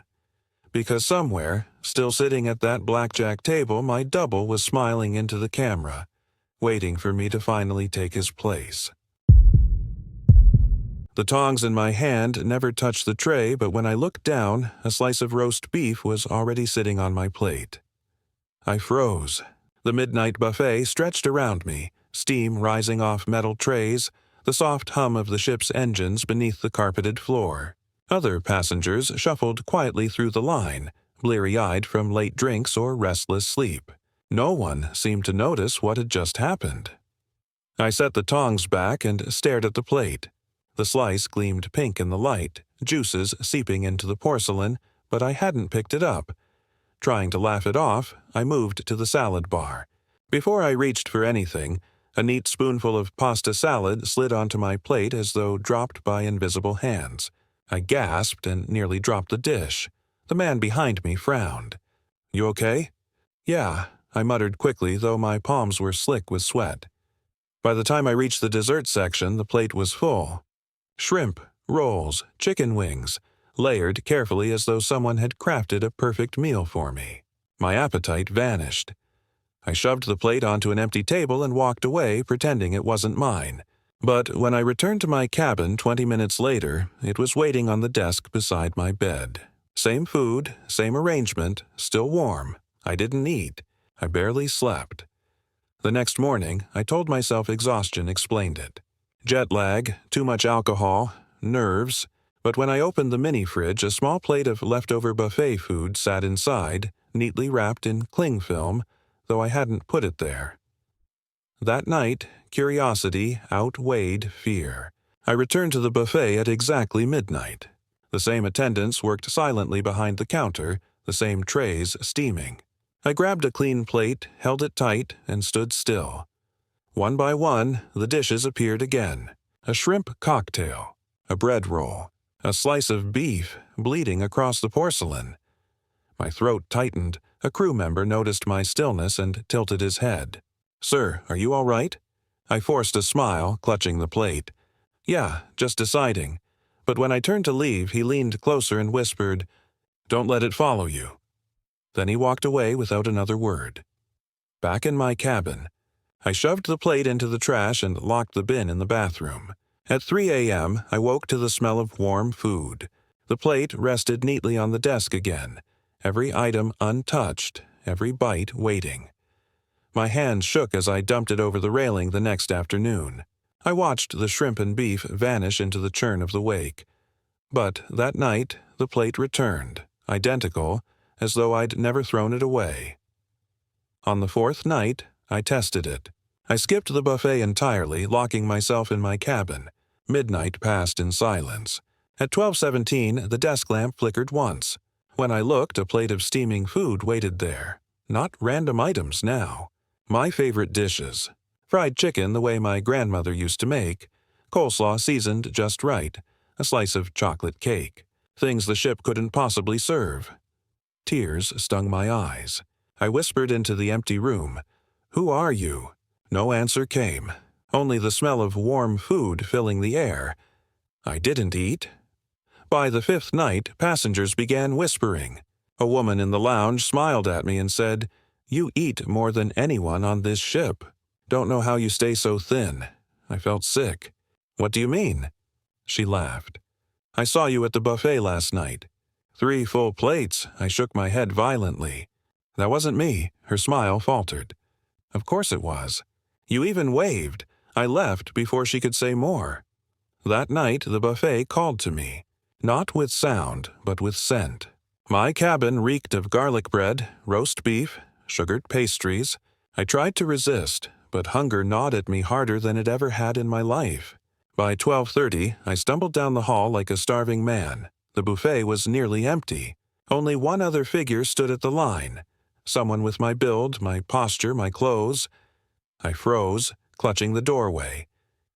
S1: Because somewhere, still sitting at that blackjack table, my double was smiling into the camera, waiting for me to finally take his place. The tongs in my hand never touched the tray, but when I looked down, a slice of roast beef was already sitting on my plate. I froze. The midnight buffet stretched around me, steam rising off metal trays, the soft hum of the ship's engines beneath the carpeted floor. Other passengers shuffled quietly through the line, bleary-eyed from late drinks or restless sleep. No one seemed to notice what had just happened. I set the tongs back and stared at the plate. The slice gleamed pink in the light, juices seeping into the porcelain, but I hadn't picked it up. Trying to laugh it off, I moved to the salad bar. Before I reached for anything, a neat spoonful of pasta salad slid onto my plate as though dropped by invisible hands. I gasped and nearly dropped the dish. The man behind me frowned. "You okay?" "Yeah," I muttered quickly, though my palms were slick with sweat. By the time I reached the dessert section, the plate was full. Shrimp, rolls, chicken wings, layered carefully as though someone had crafted a perfect meal for me. My appetite vanished. I shoved the plate onto an empty table and walked away, pretending it wasn't mine. But when I returned to my cabin 20 minutes later, it was waiting on the desk beside my bed. Same food, same arrangement, still warm. I didn't eat. I barely slept. The next morning, I told myself exhaustion explained it. Jet lag, too much alcohol, nerves. But when I opened the mini-fridge, a small plate of leftover buffet food sat inside, neatly wrapped in cling film, though I hadn't put it there. That night, curiosity outweighed fear. I returned to the buffet at exactly midnight. The same attendants worked silently behind the counter, the same trays steaming. I grabbed a clean plate, held it tight, and stood still. One by one, the dishes appeared again. A shrimp cocktail, a bread roll, a slice of beef bleeding across the porcelain. My throat tightened. A crew member noticed my stillness and tilted his head. "Sir, are you all right?" I forced a smile, clutching the plate. "Yeah, just deciding." But when I turned to leave, he leaned closer and whispered, "Don't let it follow you." Then he walked away without another word. Back in my cabin, I shoved the plate into the trash and locked the bin in the bathroom. At 3 a.m., I woke to the smell of warm food. The plate rested neatly on the desk again, every item untouched, every bite waiting. My hands shook as I dumped it over the railing the next afternoon. I watched the shrimp and beef vanish into the churn of the wake. But that night, the plate returned, identical, as though I'd never thrown it away. On the fourth night, I tested it. I skipped the buffet entirely, locking myself in my cabin. Midnight passed in silence. At 12:17, the desk lamp flickered once. When I looked, a plate of steaming food waited there. Not random items now. My favorite dishes. Fried chicken the way my grandmother used to make, coleslaw seasoned just right, a slice of chocolate cake. Things the ship couldn't possibly serve. Tears stung my eyes. I whispered into the empty room, "Who are you?" No answer came, only the smell of warm food filling the air. I didn't eat. By the fifth night, passengers began whispering. A woman in the lounge smiled at me and said, "You eat more than anyone on this ship. Don't know how you stay so thin." I felt sick. "What do you mean?" She laughed. "I saw you at the buffet last night. 3 full plates." I shook my head violently. "That wasn't me." Her smile faltered. "Of course it was. You even waved." I left before she could say more. That night, the buffet called to me. Not with sound, but with scent. My cabin reeked of garlic bread, roast beef, sugared pastries. I tried to resist, but hunger gnawed at me harder than it ever had in my life. By 12:30, I stumbled down the hall like a starving man. The buffet was nearly empty. Only one other figure stood at the line. Someone with my build, my posture, my clothes. I froze, clutching the doorway.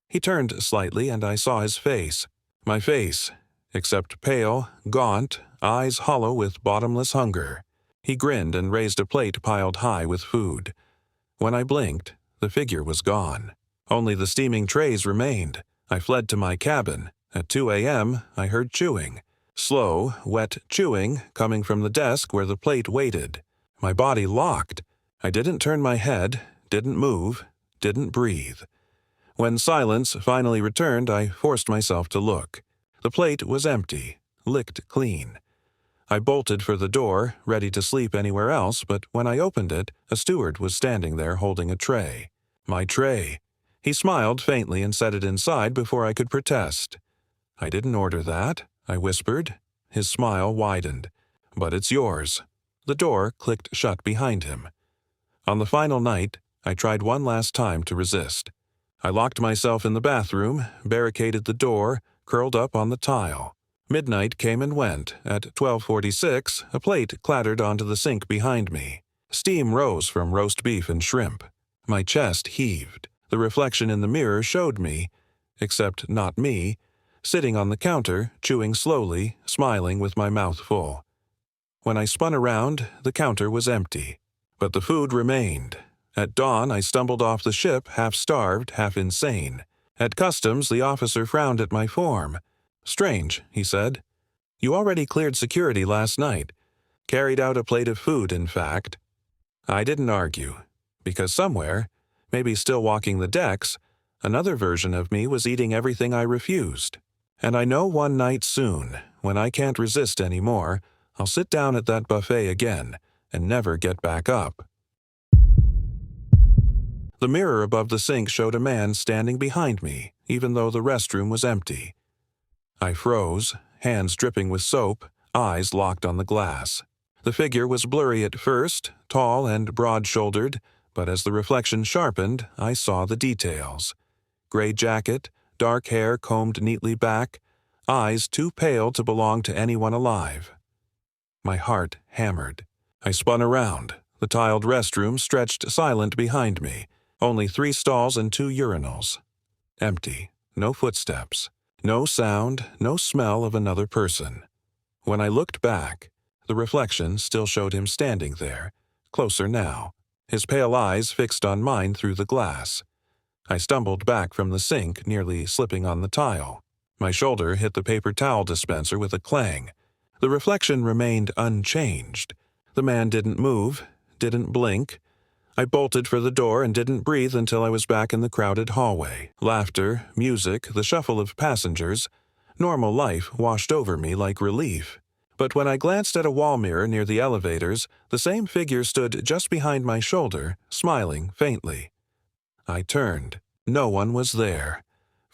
S1: He turned slightly and I saw his face. My face, except pale, gaunt, eyes hollow with bottomless hunger. He grinned and raised a plate piled high with food. When I blinked, the figure was gone. Only the steaming trays remained. I fled to my cabin. At 2 a.m., I heard chewing. Slow, wet chewing coming from the desk where the plate waited. My body locked. I didn't turn my head, didn't move, didn't breathe. When silence finally returned, I forced myself to look. The plate was empty, licked clean. I bolted for the door, ready to sleep anywhere else, but when I opened it, a steward was standing there holding a tray. My tray. He smiled faintly and set it inside before I could protest. "I didn't order that," I whispered. His smile widened. "But it's yours." The door clicked shut behind him. On the final night, I tried one last time to resist. I locked myself in the bathroom, barricaded the door, curled up on the tile. Midnight came and went. At 12:46, a plate clattered onto the sink behind me. Steam rose from roast beef and shrimp. My chest heaved. The reflection in the mirror showed me, except not me, sitting on the counter, chewing slowly, smiling with my mouth full. When I spun around, the counter was empty. But the food remained. At dawn, I stumbled off the ship, half-starved, half-insane. At customs, the officer frowned at my form. "Strange," he said. "You already cleared security last night. Carried out a plate of food, in fact." I didn't argue, because somewhere, maybe still walking the decks, another version of me was eating everything I refused. And I know one night soon, when I can't resist anymore, I'll sit down at that buffet again and never get back up. The mirror above the sink showed a man standing behind me, even though the restroom was empty. I froze, hands dripping with soap, eyes locked on the glass. The figure was blurry at first, tall and broad-shouldered, but as the reflection sharpened, I saw the details. Gray jacket, dark hair combed neatly back, eyes too pale to belong to anyone alive. My heart hammered. I spun around. The tiled restroom stretched silent behind me. Only 3 stalls and 2 urinals. Empty. No footsteps. No sound, no smell of another person. When I looked back, the reflection still showed him standing there, closer now, his pale eyes fixed on mine through the glass. I stumbled back from the sink, nearly slipping on the tile. My shoulder hit the paper towel dispenser with a clang. The reflection remained unchanged. The man didn't move, didn't blink. I bolted for the door and didn't breathe until I was back in the crowded hallway. Laughter, music, the shuffle of passengers. Normal life washed over me like relief. But when I glanced at a wall mirror near the elevators, the same figure stood just behind my shoulder, smiling faintly. I turned. No one was there.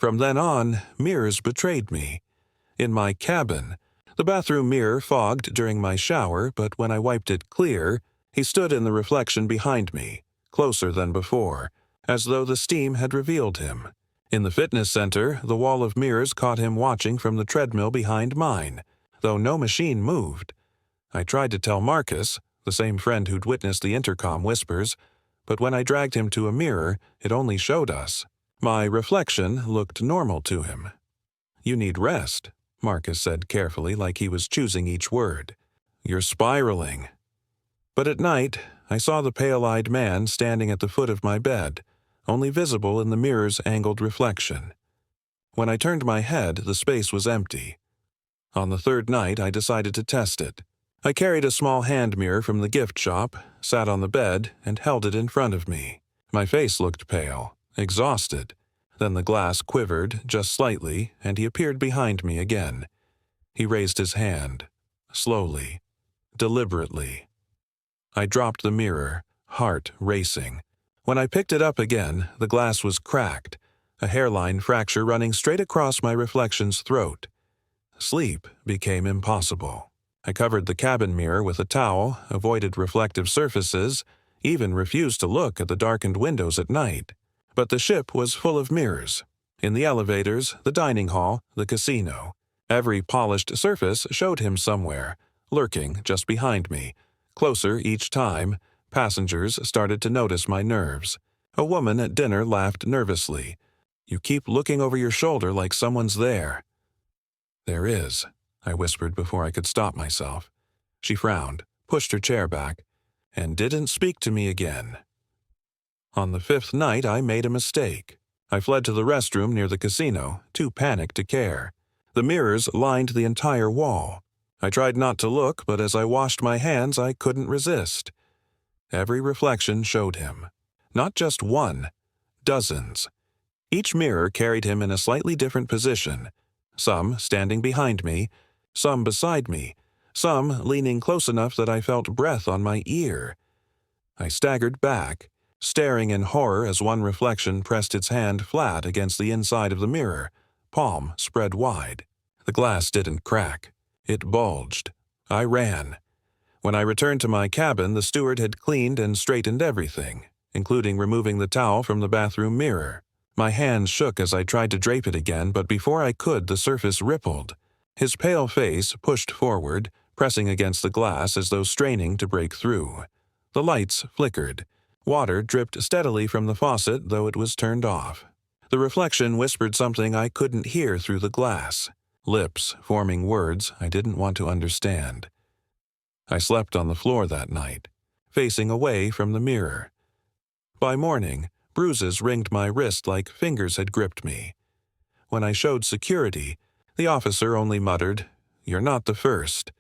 S1: From then on, mirrors betrayed me. In my cabin, the bathroom mirror fogged during my shower, but when I wiped it clear, he stood in the reflection behind me, closer than before, as though the steam had revealed him. In the fitness center, the wall of mirrors caught him watching from the treadmill behind mine, though no machine moved. I tried to tell Marcus, the same friend who'd witnessed the intercom whispers, but when I dragged him to a mirror, it only showed us. My reflection looked normal to him. "You need rest," Marcus said carefully, like he was choosing each word. "You're spiraling." But at night, I saw the pale-eyed man standing at the foot of my bed, only visible in the mirror's angled reflection. When I turned my head, the space was empty. On the third night, I decided to test it. I carried a small hand mirror from the gift shop, sat on the bed, and held it in front of me. My face looked pale, exhausted. Then the glass quivered just slightly, and he appeared behind me again. He raised his hand, slowly, deliberately. I dropped the mirror, heart racing. When I picked it up again, the glass was cracked, a hairline fracture running straight across my reflection's throat. Sleep became impossible. I covered the cabin mirror with a towel, avoided reflective surfaces, even refused to look at the darkened windows at night. But the ship was full of mirrors. In the elevators, the dining hall, the casino. Every polished surface showed him somewhere, lurking just behind me. Closer each time, passengers started to notice my nerves. A woman at dinner laughed nervously. "You keep looking over your shoulder like someone's there." "There is," I whispered before I could stop myself. She frowned, pushed her chair back, and didn't speak to me again. On the fifth night, I made a mistake. I fled to the restroom near the casino, too panicked to care. The mirrors lined the entire wall. I tried not to look, but as I washed my hands, I couldn't resist. Every reflection showed him. Not just one, dozens. Each mirror carried him in a slightly different position, some standing behind me, some beside me, some leaning close enough that I felt breath on my ear. I staggered back, staring in horror as one reflection pressed its hand flat against the inside of the mirror, palm spread wide. The glass didn't crack. It bulged. I ran. When I returned to my cabin, the steward had cleaned and straightened everything, including removing the towel from the bathroom mirror. My hands shook as I tried to drape it again, but before I could, the surface rippled. His pale face pushed forward, pressing against the glass as though straining to break through. The lights flickered. Water dripped steadily from the faucet, though it was turned off. The reflection whispered something I couldn't hear through the glass, lips forming words I didn't want to understand. I slept on the floor that night, facing away from the mirror. By morning, bruises ringed my wrist like fingers had gripped me. When I showed security, the officer only muttered, "You're not the first."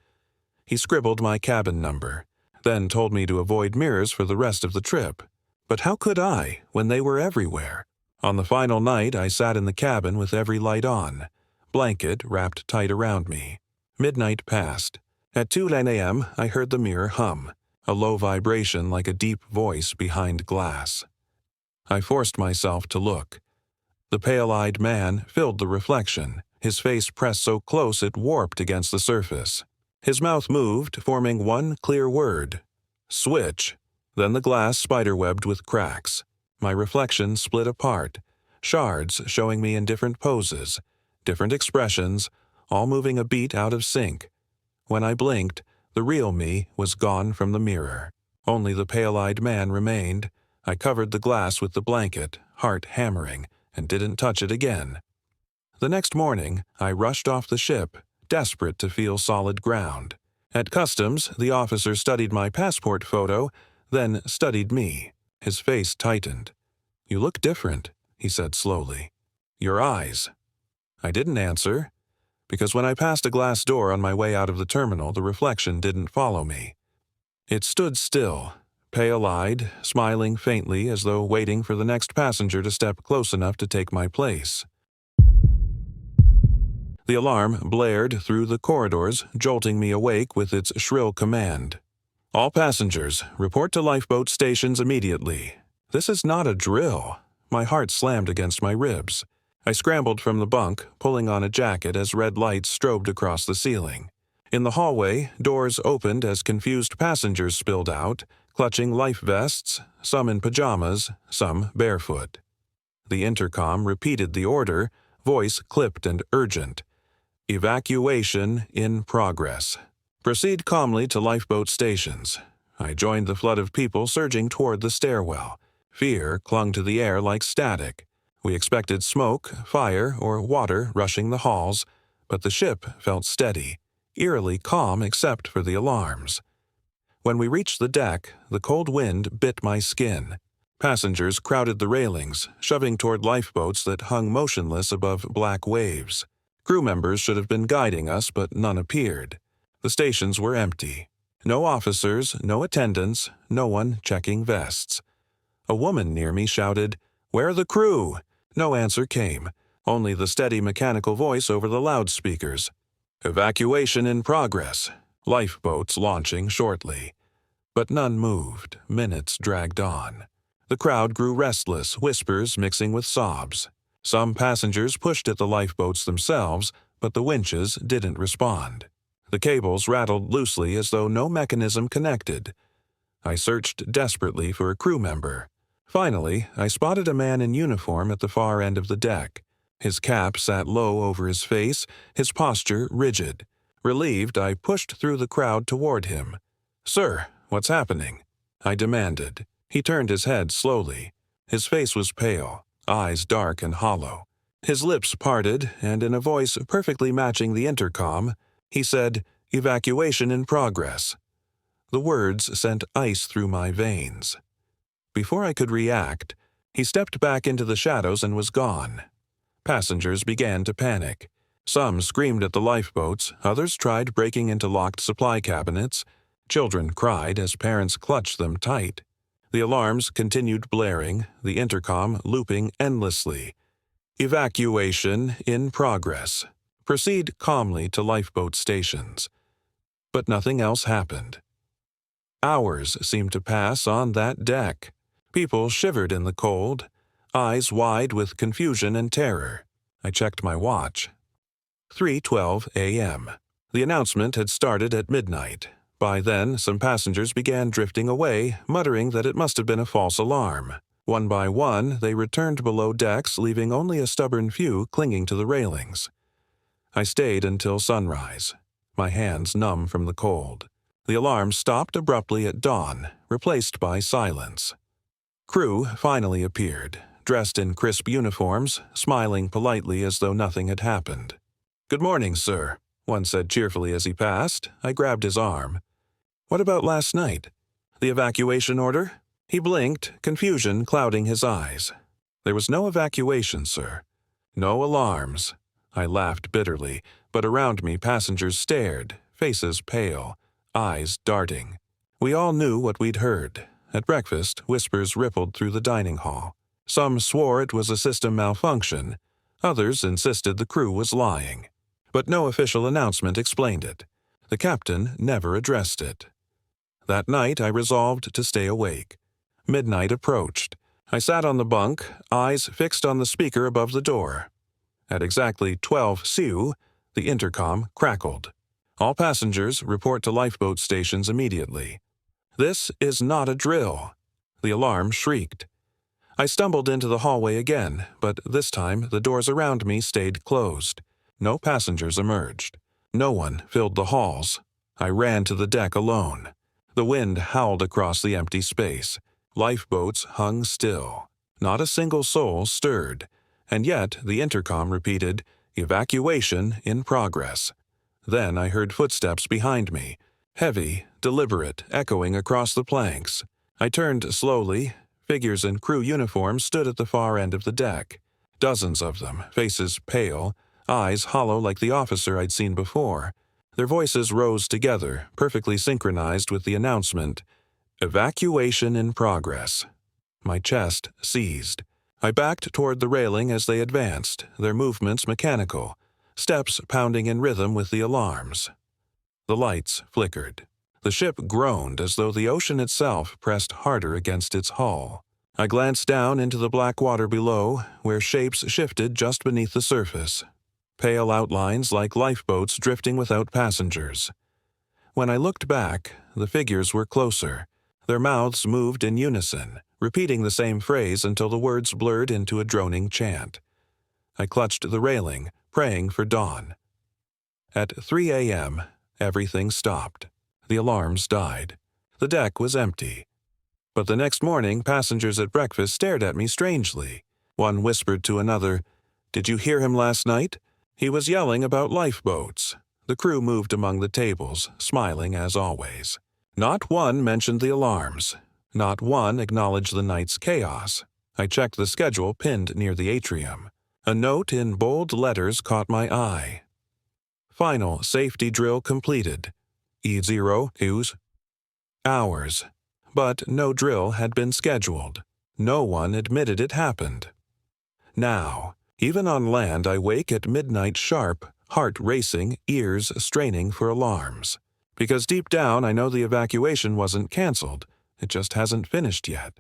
S1: He scribbled my cabin number, then told me to avoid mirrors for the rest of the trip. But how could I, when they were everywhere? On the final night, I sat in the cabin with every light on, blanket wrapped tight around me. Midnight passed. At 2 a.m., I heard the mirror hum, a low vibration like a deep voice behind glass. I forced myself to look. The pale-eyed man filled the reflection, his face pressed so close it warped against the surface. His mouth moved, forming one clear word, "Switch." Then the glass spiderwebbed with cracks. My reflection split apart, shards showing me in different poses, different expressions, all moving a beat out of sync. When I blinked, the real me was gone from the mirror. Only the pale-eyed man remained. I covered the glass with the blanket, heart hammering, and didn't touch it again. The next morning, I rushed off the ship, desperate to feel solid ground. At customs, the officer studied my passport photo, then studied me. His face tightened. "You look different," he said slowly. "Your eyes." I didn't answer, because when I passed a glass door on my way out of the terminal, the reflection didn't follow me. It stood still, pale-eyed, smiling faintly as though waiting for the next passenger to step close enough to take my place. The alarm blared through the corridors, jolting me awake with its shrill command. "All passengers, report to lifeboat stations immediately." This is not a drill. My heart slammed against my ribs. I scrambled from the bunk, pulling on a jacket as red lights strobed across the ceiling. In the hallway, doors opened as confused passengers spilled out, clutching life vests, some in pajamas, some barefoot. The intercom repeated the order, voice clipped and urgent. Evacuation in progress. Proceed calmly to lifeboat stations. I joined the flood of people surging toward the stairwell. Fear clung to the air like static. We expected smoke, fire, or water rushing the halls, but the ship felt steady, eerily calm except for the alarms. When we reached the deck, the cold wind bit my skin. Passengers crowded the railings, shoving toward lifeboats that hung motionless above black waves. Crew members should have been guiding us, but none appeared. The stations were empty. No officers, no attendants, no one checking vests. A woman near me shouted, "Where are the crew?" No answer came, only the steady mechanical voice over the loudspeakers. Evacuation in progress. Lifeboats launching shortly. But none moved. Minutes dragged on. The crowd grew restless, whispers mixing with sobs. Some passengers pushed at the lifeboats themselves, but the winches didn't respond. The cables rattled loosely as though no mechanism connected. I searched desperately for a crew member. Finally, I spotted a man in uniform at the far end of the deck. His cap sat low over his face, his posture rigid. Relieved, I pushed through the crowd toward him. "Sir, what's happening?" I demanded. He turned his head slowly. His face was pale, eyes dark and hollow. His lips parted, and in a voice perfectly matching the intercom, he said, "Evacuation in progress." The words sent ice through my veins. Before I could react, he stepped back into the shadows and was gone. Passengers began to panic. Some screamed at the lifeboats, others tried breaking into locked supply cabinets. Children cried as parents clutched them tight. The alarms continued blaring, the intercom looping endlessly. Evacuation in progress. Proceed calmly to lifeboat stations. But nothing else happened. Hours seemed to pass on that deck. People shivered in the cold, eyes wide with confusion and terror. I checked my watch. 3:12 a.m. The announcement had started at midnight. By then, some passengers began drifting away, muttering that it must have been a false alarm. One by one, they returned below decks, leaving only a stubborn few clinging to the railings. I stayed until sunrise, my hands numb from the cold. The alarm stopped abruptly at dawn, replaced by silence. Crew finally appeared, dressed in crisp uniforms, smiling politely as though nothing had happened. "Good morning, sir," one said cheerfully as he passed. I grabbed his arm. "What about last night? The evacuation order?" He blinked, confusion clouding his eyes. "There was no evacuation, sir. No alarms." I laughed bitterly, but around me passengers stared, faces pale, eyes darting. We all knew what we'd heard. At breakfast, whispers rippled through the dining hall. Some swore it was a system malfunction. Others insisted the crew was lying. But no official announcement explained it. The captain never addressed it. That night, I resolved to stay awake. Midnight approached. I sat on the bunk, eyes fixed on the speaker above the door. At exactly 12 CU, the intercom crackled. "All passengers report to lifeboat stations immediately." "This is not a drill." The alarm shrieked. I stumbled into the hallway again, but this time the doors around me stayed closed. No passengers emerged. No one filled the halls. I ran to the deck alone. The wind howled across the empty space. Lifeboats hung still. Not a single soul stirred. And yet the intercom repeated, "Evacuation in progress." Then I heard footsteps behind me, heavy, deliberate, echoing across the planks. I turned slowly. Figures in crew uniforms stood at the far end of the deck. Dozens of them, faces pale, eyes hollow like the officer I'd seen before. Their voices rose together, perfectly synchronized with the announcement, "Evacuation in progress." My chest seized. I backed toward the railing as they advanced, their movements mechanical, steps pounding in rhythm with the alarms. The lights flickered. The ship groaned as though the ocean itself pressed harder against its hull. I glanced down into the black water below, where shapes shifted just beneath the surface. Pale outlines like lifeboats drifting without passengers. When I looked back, the figures were closer. Their mouths moved in unison, repeating the same phrase until the words blurred into a droning chant. I clutched the railing, praying for dawn. At 3 a.m., everything stopped. The alarms died. The deck was empty. But the next morning, passengers at breakfast stared at me strangely. One whispered to another, "Did you hear him last night? He was yelling about lifeboats." The crew moved among the tables, smiling as always. Not one mentioned the alarms. Not one acknowledged the night's chaos. I checked the schedule pinned near the atrium. A note in bold letters caught my eye. Final safety drill completed. E0 use hours. But no drill had been scheduled. No one admitted it happened. Now, even on land, I wake at midnight sharp, heart racing, ears straining for alarms. Because deep down I know the evacuation wasn't canceled. It just hasn't finished yet.